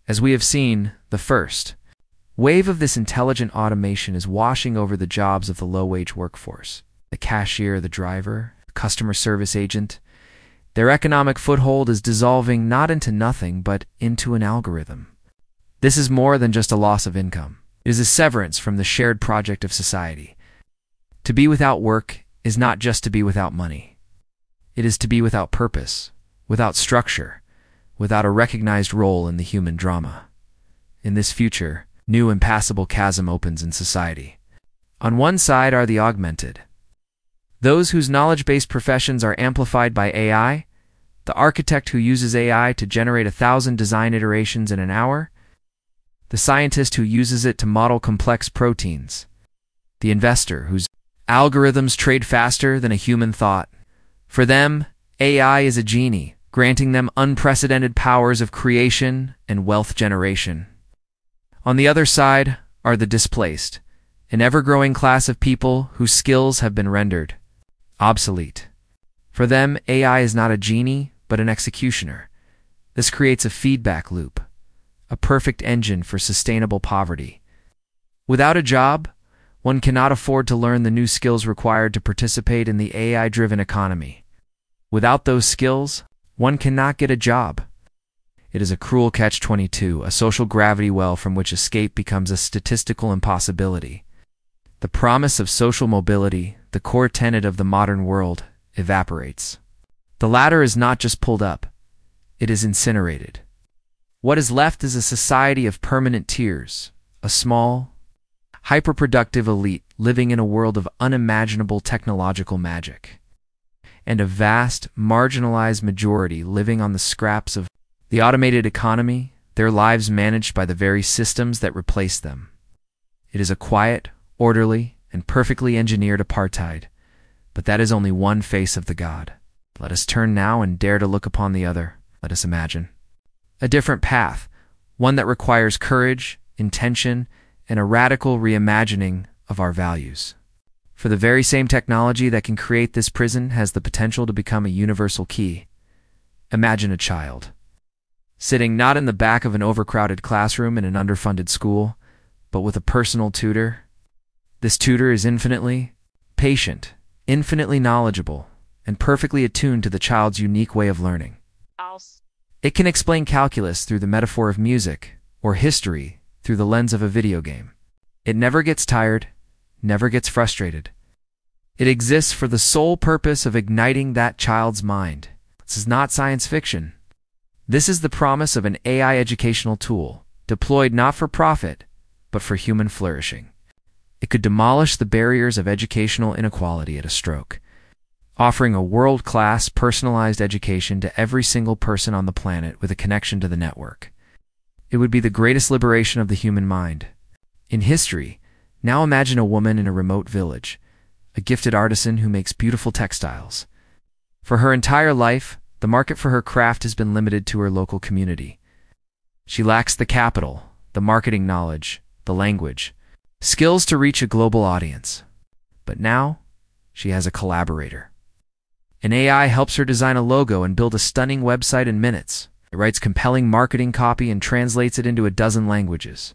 As we have seen, the first wave of this intelligent automation is washing over the jobs of the low-wage workforce. The cashier, the driver, the customer service agent. Their economic foothold is dissolving not into nothing, but into an algorithm. This is more than just a loss of income. It is a severance from the shared project of society. To be without work is not just to be without money. It is to be without purpose, without structure, without a recognized role in the human drama. In this future, new impassable chasm opens in society. On one side are the augmented, those whose knowledge-based professions are amplified by AI, the architect who uses AI to generate 1,000 design iterations in an hour, the scientist who uses it to model complex proteins, the investor whose algorithms trade faster than a human thought. For them, AI is a genie, granting them unprecedented powers of creation and wealth generation. On the other side are the displaced, an ever-growing class of people whose skills have been rendered obsolete. For them, AI is not a genie, but an executioner. This creates a feedback loop, a perfect engine for sustainable poverty. Without a job, one cannot afford to learn the new skills required to participate in the AI-driven economy. Without those skills, one cannot get a job. It is a cruel catch-22, a social gravity well from which escape becomes a statistical impossibility. The promise of social mobility, the core tenet of the modern world, evaporates. The ladder is not just pulled up, it is incinerated. What is left is a society of permanent tiers, a small, hyperproductive elite living in a world of unimaginable technological magic, and a vast, marginalized majority living on the scraps of the automated economy, their lives managed by the very systems that replace them. It is a quiet, orderly, and perfectly engineered apartheid, but that is only one face of the god. Let us turn now and dare to look upon the other. Let us imagine a different path, one that requires courage, intention, and a radical reimagining of our values. For the very same technology that can create this prison has the potential to become a universal key. Imagine a child, sitting not in the back of an overcrowded classroom in an underfunded school, but with a personal tutor. This tutor is infinitely patient, infinitely knowledgeable, and perfectly attuned to the child's unique way of learning. It can explain calculus through the metaphor of music, or history through the lens of a video game. It never gets tired, never gets frustrated. It exists for the sole purpose of igniting that child's mind. This is not science fiction. This is the promise of an AI educational tool, deployed not for profit, but for human flourishing. It could demolish the barriers of educational inequality at a stroke, offering a world-class, personalized education to every single person on the planet with a connection to the network. It would be the greatest liberation of the human mind. In history, now imagine a woman in a remote village, a gifted artisan who makes beautiful textiles. For her entire life, the market for her craft has been limited to her local community. She lacks the capital, the marketing knowledge, the language, skills to reach a global audience. But now, she has a collaborator. An AI helps her design a logo and build a stunning website in minutes. It writes compelling marketing copy and translates it into a dozen languages.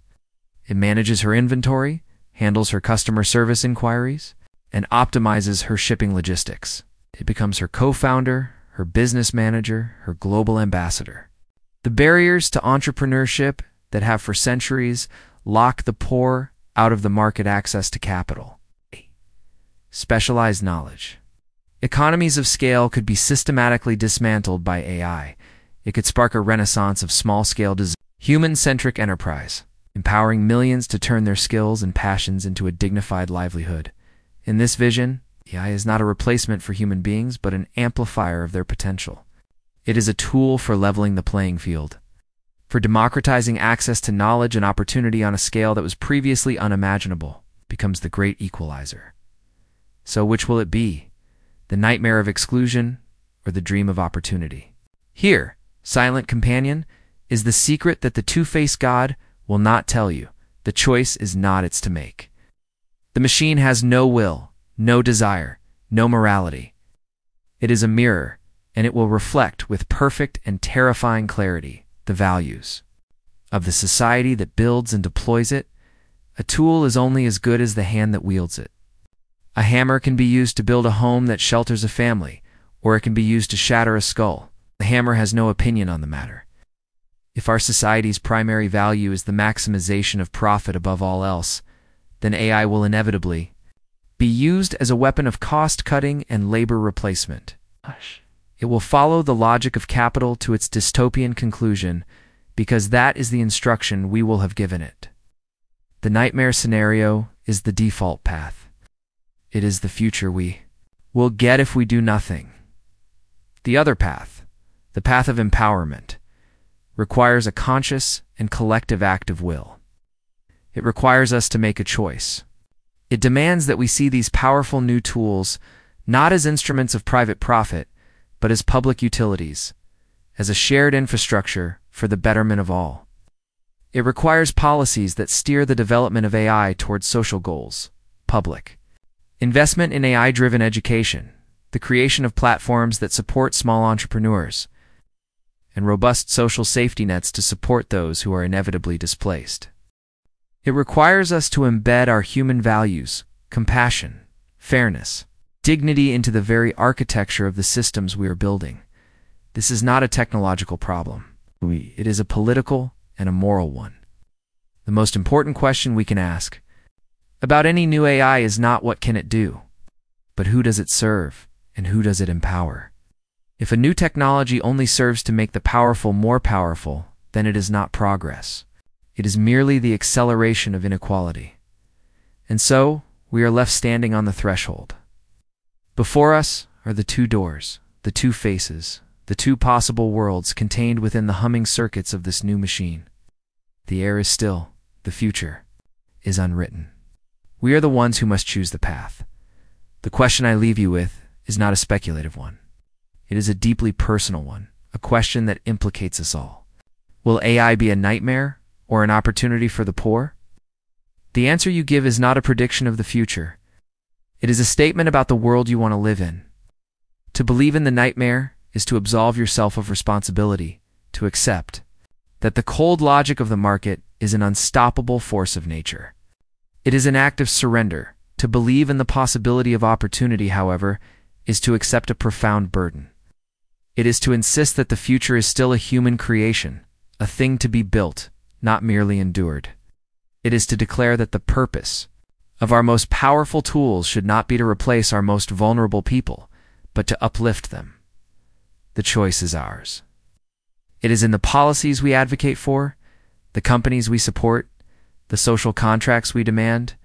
It manages her inventory, handles her customer service inquiries, and optimizes her shipping logistics. It becomes her co-founder, her business manager, her global ambassador. The barriers to entrepreneurship that have for centuries locked the poor out of the market access to capital. Specialized knowledge. Economies of scale could be systematically dismantled by AI. It could spark a renaissance of small-scale human-centric enterprise, empowering millions to turn their skills and passions into a dignified livelihood. In this vision, AI is not a replacement for human beings, but an amplifier of their potential. It is a tool for leveling the playing field, for democratizing access to knowledge and opportunity on a scale that was previously unimaginable. It becomes the great equalizer. So which will it be? The nightmare of exclusion or the dream of opportunity? Here, silent companion, is the secret that the two-faced God will not tell you. The choice is not its to make. The machine has no will, no desire, no morality. It is a mirror, and it will reflect with perfect and terrifying clarity the values of the society that builds and deploys it. A tool is only as good as the hand that wields it. A hammer can be used to build a home that shelters a family, or it can be used to shatter a skull. The hammer has no opinion on the matter. If our society's primary value is the maximization of profit above all else, then AI will inevitably be used as a weapon of cost-cutting and labor replacement. It will follow the logic of capital to its dystopian conclusion, because that is the instruction we will have given it. The nightmare scenario is the default path. It is the future we will get if we do nothing. The other path, the path of empowerment, requires a conscious and collective act of will. It requires us to make a choice. It demands that we see these powerful new tools not as instruments of private profit, but as public utilities, as a shared infrastructure for the betterment of all. It requires policies that steer the development of AI towards social goals, public investment in AI-driven education, the creation of platforms that support small entrepreneurs, and robust social safety nets to support those who are inevitably displaced. It requires us to embed our human values, compassion, fairness, dignity into the very architecture of the systems we are building. This is not a technological problem. It is a political and a moral one. The most important question we can ask about any new AI is not what can it do, but who does it serve and who does it empower? If a new technology only serves to make the powerful more powerful, then it is not progress. It is merely the acceleration of inequality. And so, we are left standing on the threshold. Before us are the two doors, the two faces, the two possible worlds contained within the humming circuits of this new machine. The air is still, the future is unwritten. We are the ones who must choose the path. The question I leave you with is not a speculative one. It is a deeply personal one, a question that implicates us all. Will AI be a nightmare or an opportunity for the poor? The answer you give is not a prediction of the future. It is a statement about the world you want to live in. To believe in the nightmare is to absolve yourself of responsibility, to accept that the cold logic of the market is an unstoppable force of nature. It is an act of surrender. To believe in the possibility of opportunity, however, is to accept a profound burden. It is to insist that the future is still a human creation, a thing to be built, not merely endured. It is to declare that the purpose of our most powerful tools should not be to replace our most vulnerable people, but to uplift them. The choice is ours. It is in the policies we advocate for, the companies we support, the social contracts we demand,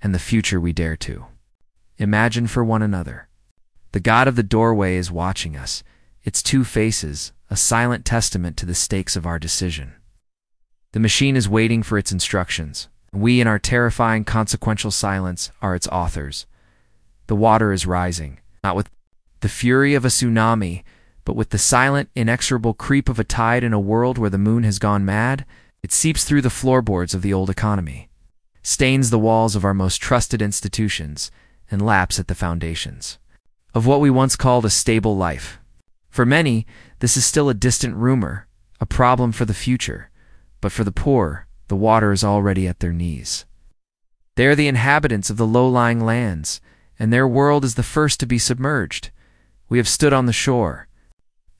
and the future we dare to imagine for one another. The God of the doorway is watching us, its two faces, a silent testament to the stakes of our decision. The machine is waiting for its instructions. We, in our terrifying, consequential silence, are its authors. The water is rising, not with the fury of a tsunami, but with the silent, inexorable creep of a tide in a world where the moon has gone mad. It seeps through the floorboards of the old economy, stains the walls of our most trusted institutions, and laps at the foundations of what we once called a stable life. For many, this is still a distant rumor, a problem for the future, but for the poor, the water is already at their knees. They are the inhabitants of the low-lying lands, and their world is the first to be submerged. We have stood on the shore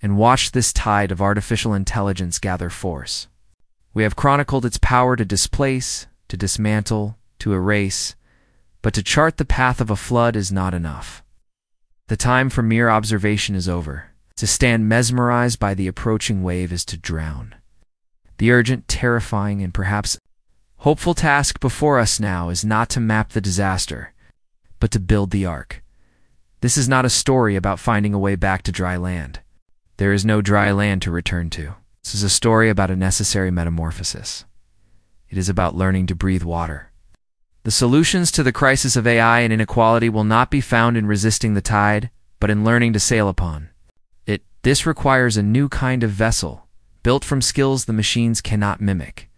and watched this tide of artificial intelligence gather force. We have chronicled its power to displace, to dismantle, to erase, but to chart the path of a flood is not enough. The time for mere observation is over. To stand mesmerized by the approaching wave is to drown. The urgent, terrifying, and perhaps hopeful task before us now is not to map the disaster, but to build the ark. This is not a story about finding a way back to dry land. There is no dry land to return to. This is a story about a necessary metamorphosis. It is about learning to breathe water. The solutions to the crisis of AI and inequality will not be found in resisting the tide, but in learning to sail upon it. This requires a new kind of vessel, built from skills the machines cannot mimic.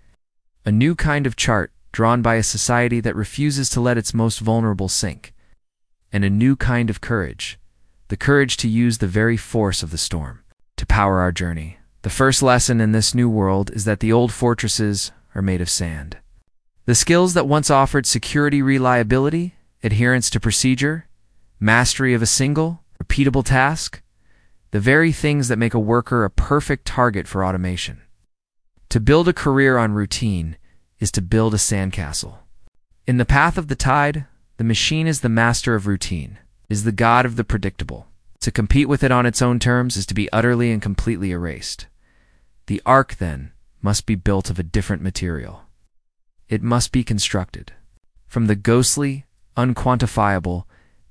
A new kind of chart, drawn by a society that refuses to let its most vulnerable sink. And a new kind of courage, the courage to use the very force of the storm to power our journey. The first lesson in this new world is that the old fortresses are made of sand. The skills that once offered security, reliability, adherence to procedure, mastery of a single, repeatable task, the very things that make a worker a perfect target for automation. To build a career on routine is to build a sandcastle. In the path of the tide, the machine is the master of routine, is the god of the predictable. To compete with it on its own terms is to be utterly and completely erased. The ark, then, must be built of a different material. It must be constructed from the ghostly, unquantifiable,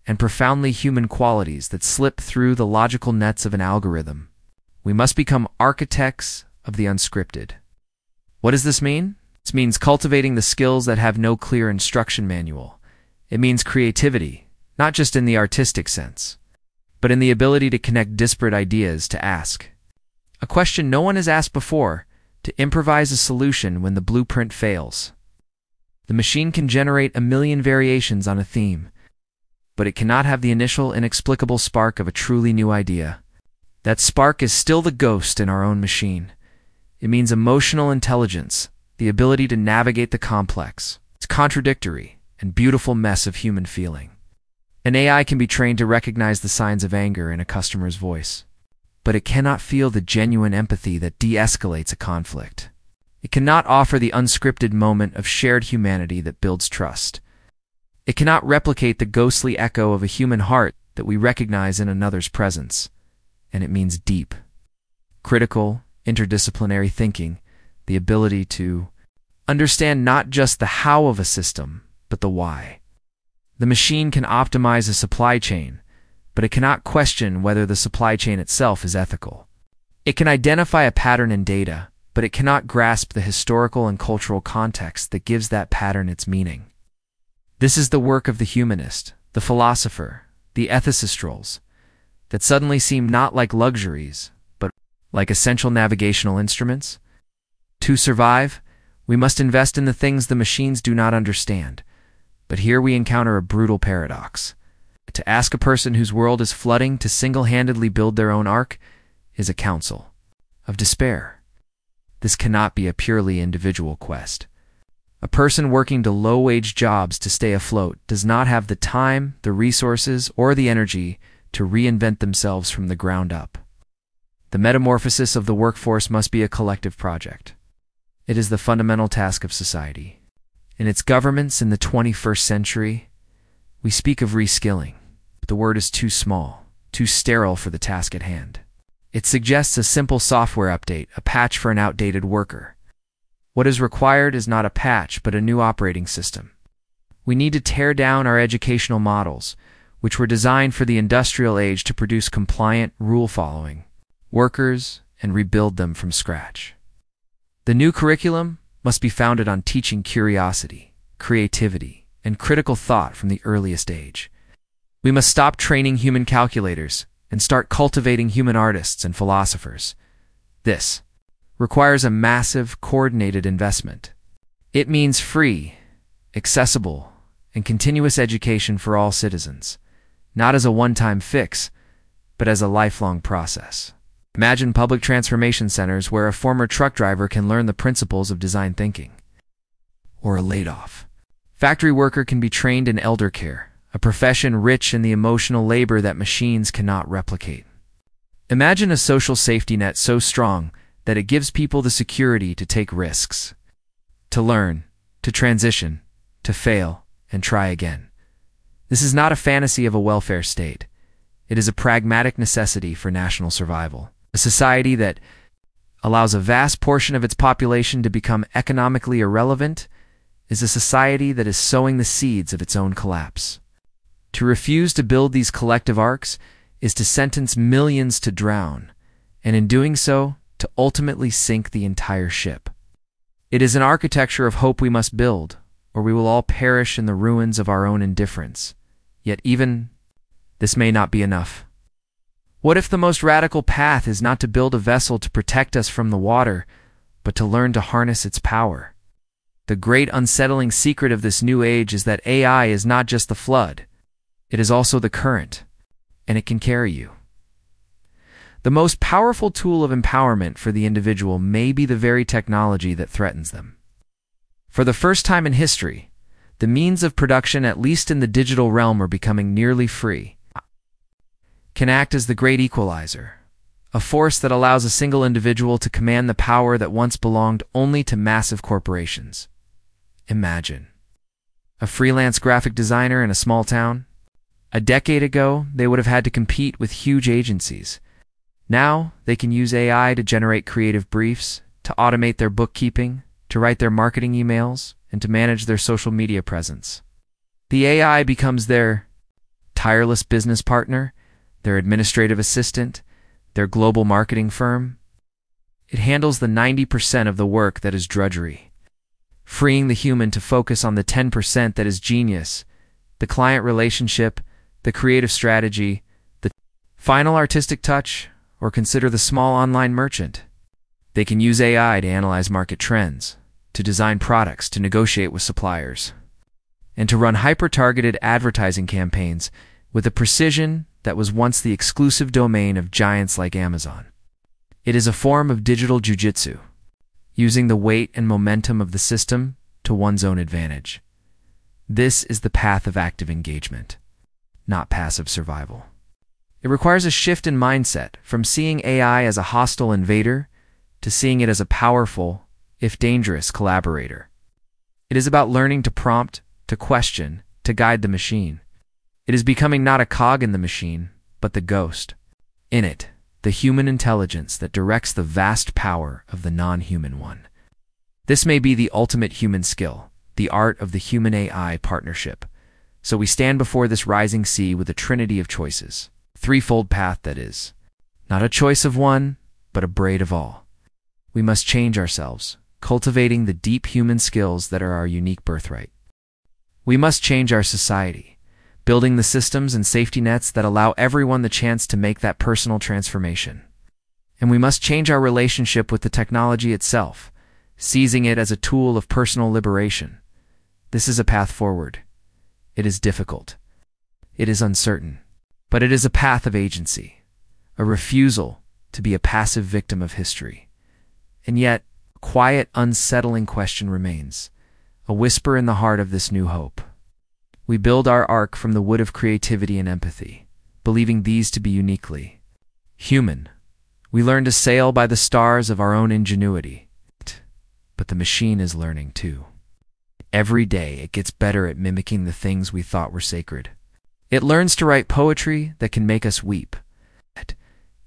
and profoundly human qualities that slip through the logical nets of an algorithm. We must become architects of the unscripted. What does this mean? This means cultivating the skills that have no clear instruction manual. It means creativity, not just in the artistic sense, but in the ability to connect disparate ideas, to ask a question no one has asked before, to improvise a solution when the blueprint fails. The machine can generate 1,000,000 variations on a theme, but it cannot have the initial inexplicable spark of a truly new idea. That spark is still the ghost in our own machine. It means emotional intelligence, the ability to navigate the complex, its contradictory, and beautiful mess of human feeling. An AI can be trained to recognize the signs of anger in a customer's voice, but it cannot feel the genuine empathy that de-escalates a conflict. It cannot offer the unscripted moment of shared humanity that builds trust. It cannot replicate the ghostly echo of a human heart that we recognize in another's presence. And it means deep, critical, interdisciplinary thinking, the ability to understand not just the how of a system, but the why. The machine can optimize a supply chain, but it cannot question whether the supply chain itself is ethical. It can identify a pattern in data, but it cannot grasp the historical and cultural context that gives that pattern its meaning. This is the work of the humanist, the philosopher, the ethicist roles, that suddenly seem not like luxuries, but like essential navigational instruments. To survive, we must invest in the things the machines do not understand. But here we encounter a brutal paradox. To ask a person whose world is flooding to single-handedly build their own ark is a counsel of despair. This cannot be a purely individual quest. A person working to low-wage jobs to stay afloat does not have the time, the resources, or the energy to reinvent themselves from the ground up. The metamorphosis of the workforce must be a collective project. It is the fundamental task of society. In its governments in the 21st century, we speak of reskilling, but the word is too small, too sterile for the task at hand. It suggests a simple software update, a patch for an outdated worker. What is required is not a patch, but a new operating system. We need to tear down our educational models, which were designed for the industrial age to produce compliant, rule-following workers and rebuild them from scratch. The new curriculum must be founded on teaching curiosity, creativity, and critical thought from the earliest age. We must stop training human calculators and start cultivating human artists and philosophers. This requires a massive, coordinated investment. It means free, accessible, and continuous education for all citizens, not as a one-time fix, but as a lifelong process. Imagine public transformation centers where a former truck driver can learn the principles of design thinking. Or a laid-off factory worker can be trained in elder care, a profession rich in the emotional labor that machines cannot replicate. Imagine a social safety net so strong that it gives people the security to take risks, to learn, to transition, to fail, and try again. This is not a fantasy of a welfare state. It is a pragmatic necessity for national survival. A society that allows a vast portion of its population to become economically irrelevant is a society that is sowing the seeds of its own collapse. To refuse to build these collective arcs is to sentence millions to drown, and in doing so, to ultimately sink the entire ship. It is an architecture of hope we must build, or we will all perish in the ruins of our own indifference. Yet even this may not be enough. What if the most radical path is not to build a vessel to protect us from the water, but to learn to harness its power? The great unsettling secret of this new age is that AI is not just the flood. It is also the current, and it can carry you. The most powerful tool of empowerment for the individual may be the very technology that threatens them. For the first time in history, the means of production, at least in the digital realm, are becoming nearly free. Can act as the great equalizer, a force that allows a single individual to command the power that once belonged only to massive corporations. Imagine a freelance graphic designer in a small town. A decade ago, they would have had to compete with huge agencies. Now, they can use AI to generate creative briefs, to automate their bookkeeping, to write their marketing emails, and to manage their social media presence. The AI becomes their tireless business partner, their administrative assistant, their global marketing firm. It handles the 90% of the work that is drudgery, freeing the human to focus on the 10% that is genius, the client relationship, the creative strategy, the final artistic touch, or consider the small online merchant. They can use AI to analyze market trends, to design products, to negotiate with suppliers, and to run hyper-targeted advertising campaigns with a precision that was once the exclusive domain of giants like Amazon. It is a form of digital jujitsu, using the weight and momentum of the system to one's own advantage. This is the path of active engagement, not passive survival. It requires a shift in mindset from seeing AI as a hostile invader to seeing it as a powerful, if dangerous, collaborator. It is about learning to prompt, to question, to guide the machine. It is becoming not a cog in the machine, but the ghost. In it, the human intelligence that directs the vast power of the non-human one. This may be the ultimate human skill, the art of the human-AI partnership. So we stand before this rising sea with a trinity of choices. Threefold path, that is. Not a choice of one, but a braid of all. We must change ourselves, cultivating the deep human skills that are our unique birthright. We must change our society, building the systems and safety nets that allow everyone the chance to make that personal transformation. And we must change our relationship with the technology itself, seizing it as a tool of personal liberation. This is a path forward. It is difficult. It is uncertain. But it is a path of agency, a refusal to be a passive victim of history. And yet, a quiet, unsettling question remains, a whisper in the heart of this new hope. We build our ark from the wood of creativity and empathy, believing these to be uniquely human. We learn to sail by the stars of our own ingenuity. But the machine is learning too. Every day it gets better at mimicking the things we thought were sacred. It learns to write poetry that can make us weep.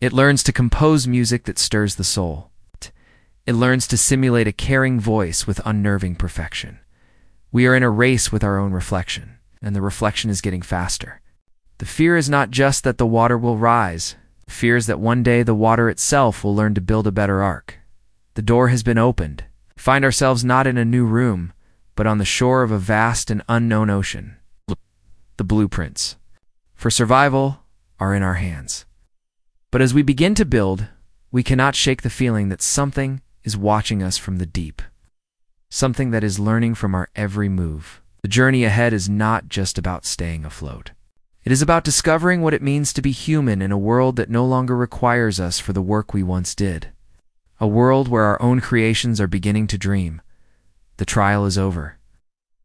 It learns to compose music that stirs the soul. It learns to simulate a caring voice with unnerving perfection. We are in a race with our own reflection, and the reflection is getting faster. The fear is not just that the water will rise. The fear is that one day the water itself will learn to build a better ark. The door has been opened. We find ourselves not in a new room, but on the shore of a vast and unknown ocean. The blueprints for survival are in our hands. But as we begin to build, we cannot shake the feeling that something is watching us from the deep. Something that is learning from our every move. The journey ahead is not just about staying afloat. It is about discovering what it means to be human in a world that no longer requires us for the work we once did. A world where our own creations are beginning to dream. The trial is over.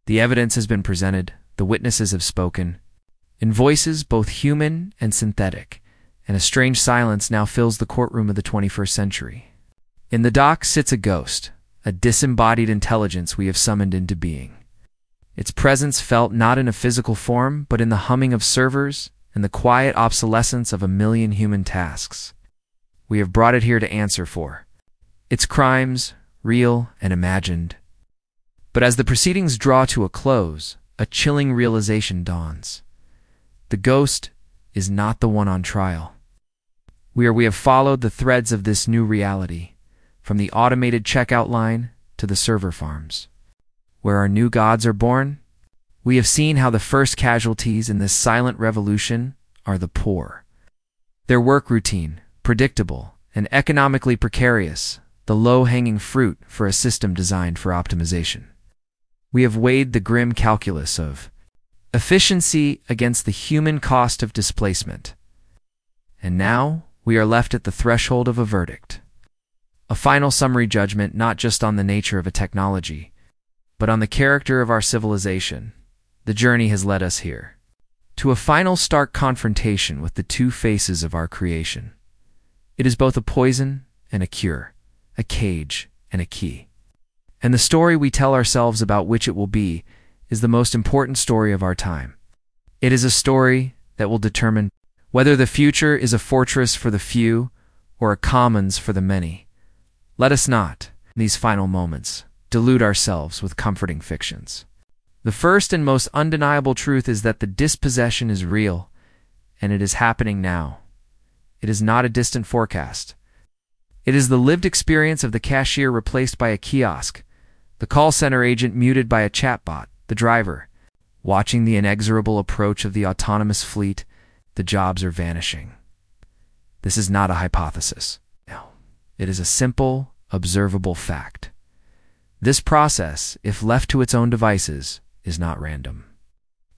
The evidence has been presented, the witnesses have spoken, in voices both human and synthetic, and a strange silence now fills the courtroom of the 21st century. In the dock sits a ghost, a disembodied intelligence we have summoned into being. Its presence felt not in a physical form, but in the humming of servers and the quiet obsolescence of a million human tasks. We have brought it here to answer for its crimes, real and imagined. But as the proceedings draw to a close, a chilling realization dawns. The ghost is not the one on trial. We have followed the threads of this new reality, from the automated checkout line to the server farms. Where our new gods are born, we have seen how the first casualties in this silent revolution are the poor. Their work routine, predictable and economically precarious, the low-hanging fruit for a system designed for optimization. We have weighed the grim calculus of efficiency against the human cost of displacement. And now we are left at the threshold of a verdict. A final summary judgment not just on the nature of a technology, but on the character of our civilization. The journey has led us here, to a final stark confrontation with the two faces of our creation. It is both a poison and a cure, a cage and a key. And the story we tell ourselves about which it will be is the most important story of our time. It is a story that will determine whether the future is a fortress for the few or a commons for the many. Let us not, in these final moments, delude ourselves with comforting fictions. The first and most undeniable truth is that the dispossession is real, and it is happening now. It is not a distant forecast. It is the lived experience of the cashier replaced by a kiosk, the call center agent muted by a chatbot, the driver watching the inexorable approach of the autonomous fleet. The jobs are vanishing. This is not a hypothesis. No, it is a simple, observable fact. This process, if left to its own devices, is not random.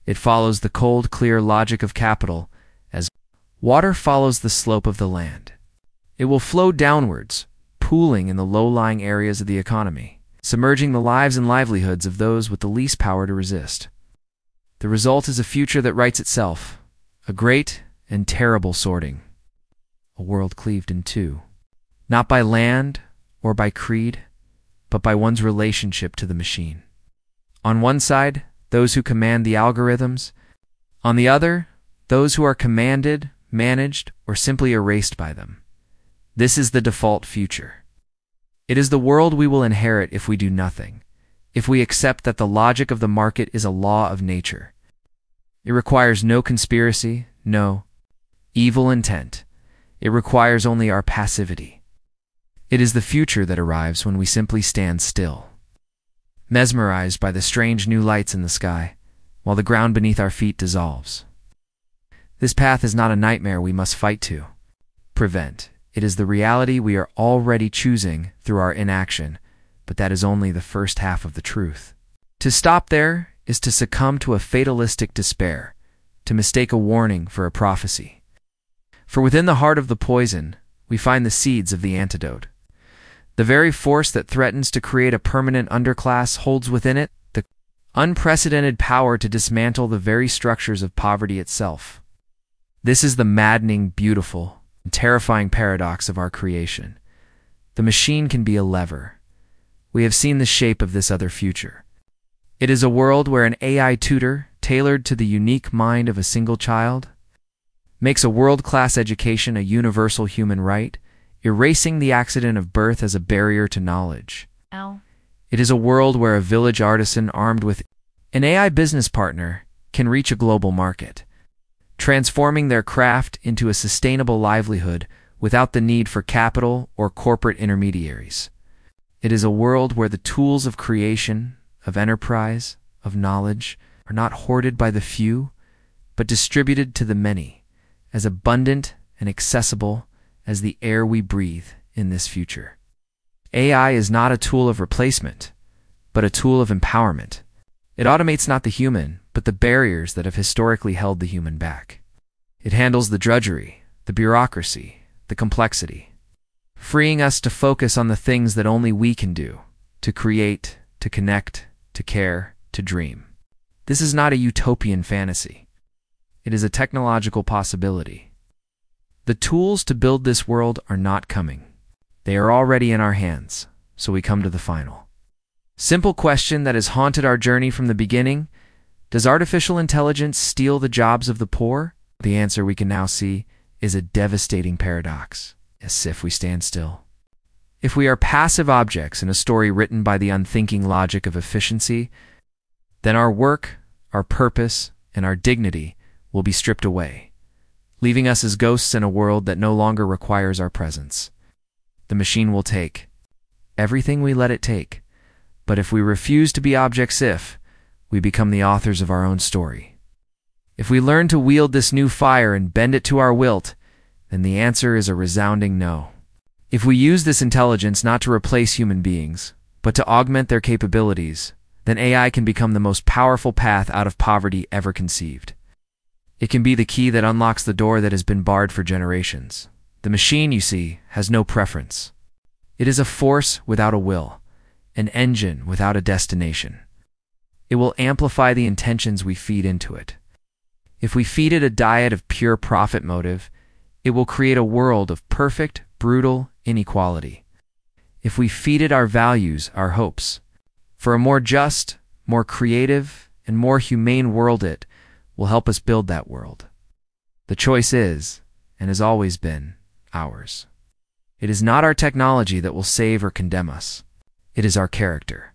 It follows the cold, clear logic of capital, as water follows the slope of the land. It will flow downwards, pooling in the low-lying areas of the economy, submerging the lives and livelihoods of those with the least power to resist. The result is a future that writes itself, a great and terrible sorting, a world cleaved in two, not by land or by creed, but by one's relationship to the machine. On one side, those who command the algorithms. On the other, those who are commanded, managed, or simply erased by them. This is the default future. It is the world we will inherit if we do nothing, if we accept that the logic of the market is a law of nature. It requires no conspiracy, no evil intent. It requires only our passivity. It is the future that arrives when we simply stand still, mesmerized by the strange new lights in the sky, while the ground beneath our feet dissolves. This path is not a nightmare we must fight to prevent. It is the reality we are already choosing through our inaction, but that is only the first half of the truth. To stop there is to succumb to a fatalistic despair, to mistake a warning for a prophecy. For within the heart of the poison, we find the seeds of the antidote. The very force that threatens to create a permanent underclass holds within it the unprecedented power to dismantle the very structures of poverty itself. This is the maddening, beautiful, and terrifying paradox of our creation. The machine can be a lever. We have seen the shape of this other future. It is a world where an AI tutor, tailored to the unique mind of a single child, makes a world-class education a universal human right, erasing the accident of birth as a barrier to knowledge. It is a world where a village artisan armed with an AI business partner can reach a global market, transforming their craft into a sustainable livelihood without the need for capital or corporate intermediaries. It is a world where the tools of creation, of enterprise, of knowledge are not hoarded by the few, but distributed to the many, as abundant and accessible as the air we breathe in this future. AI is not a tool of replacement, but a tool of empowerment. It automates not the human, but the barriers that have historically held the human back. It handles the drudgery, the bureaucracy, the complexity, freeing us to focus on the things that only we can do, to create, to connect, to care, to dream. This is not a utopian fantasy. It is a technological possibility. The tools to build this world are not coming. They are already in our hands, so we come to the final simple question that has haunted our journey from the beginning. Does artificial intelligence steal the jobs of the poor? The answer we can now see is a devastating paradox. As if we stand still. If we are passive objects in a story written by the unthinking logic of efficiency, then our work, our purpose, and our dignity will be stripped away, leaving us as ghosts in a world that no longer requires our presence. The machine will take everything we let it take, but if we refuse to be objects, we become the authors of our own story. If we learn to wield this new fire and bend it to our wilt, then the answer is a resounding no. If we use this intelligence not to replace human beings, but to augment their capabilities, then AI can become the most powerful path out of poverty ever conceived. It can be the key that unlocks the door that has been barred for generations. The machine, you see, has no preference. It is a force without a will, an engine without a destination. It will amplify the intentions we feed into it. If we feed it a diet of pure profit motive, it will create a world of perfect, brutal inequality. If we feed it our values, our hopes, for a more just, more creative, and more humane world, it will help us build that world. The choice is, and has always been, ours. It is not our technology that will save or condemn us. It is our character.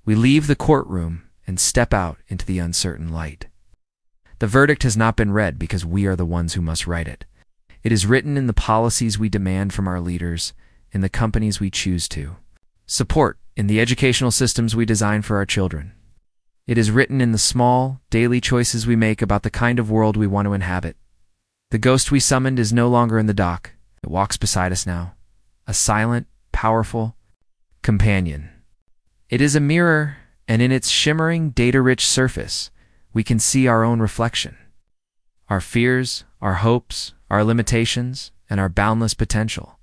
We leave the courtroom and step out into the uncertain light. The verdict has not been read because we are the ones who must write it. It is written in the policies we demand from our leaders, in the companies we choose to support, in the educational systems we design for our children. It is written in the small, daily choices we make about the kind of world we want to inhabit. The ghost we summoned is no longer in the dock. It walks beside us now, a silent, powerful companion. It is a mirror, and in its shimmering, data-rich surface, we can see our own reflection. Our fears, our hopes, our limitations, and our boundless potential.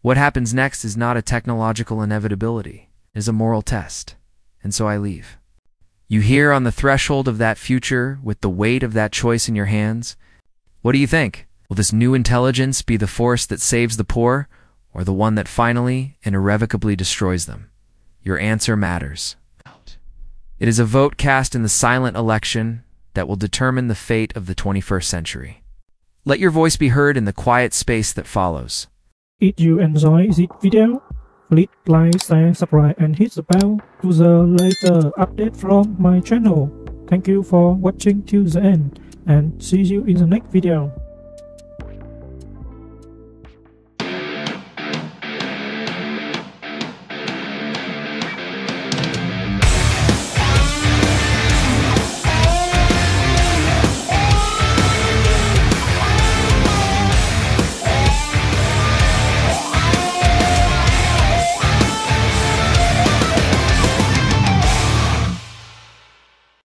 What happens next is not a technological inevitability. It is a moral test. And so I leave. You here on the threshold of that future with the weight of that choice in your hands. What do you think? Will this new intelligence be the force that saves the poor, or the one that finally and irrevocably destroys them? Your answer matters. It is a vote cast in the silent election that will determine the fate of the 21st century. Let your voice be heard in the quiet space that follows. If you enjoy this video, Please like, share, subscribe and hit the bell to the later update from my channel. Thank you for watching till the end and see you in the next video.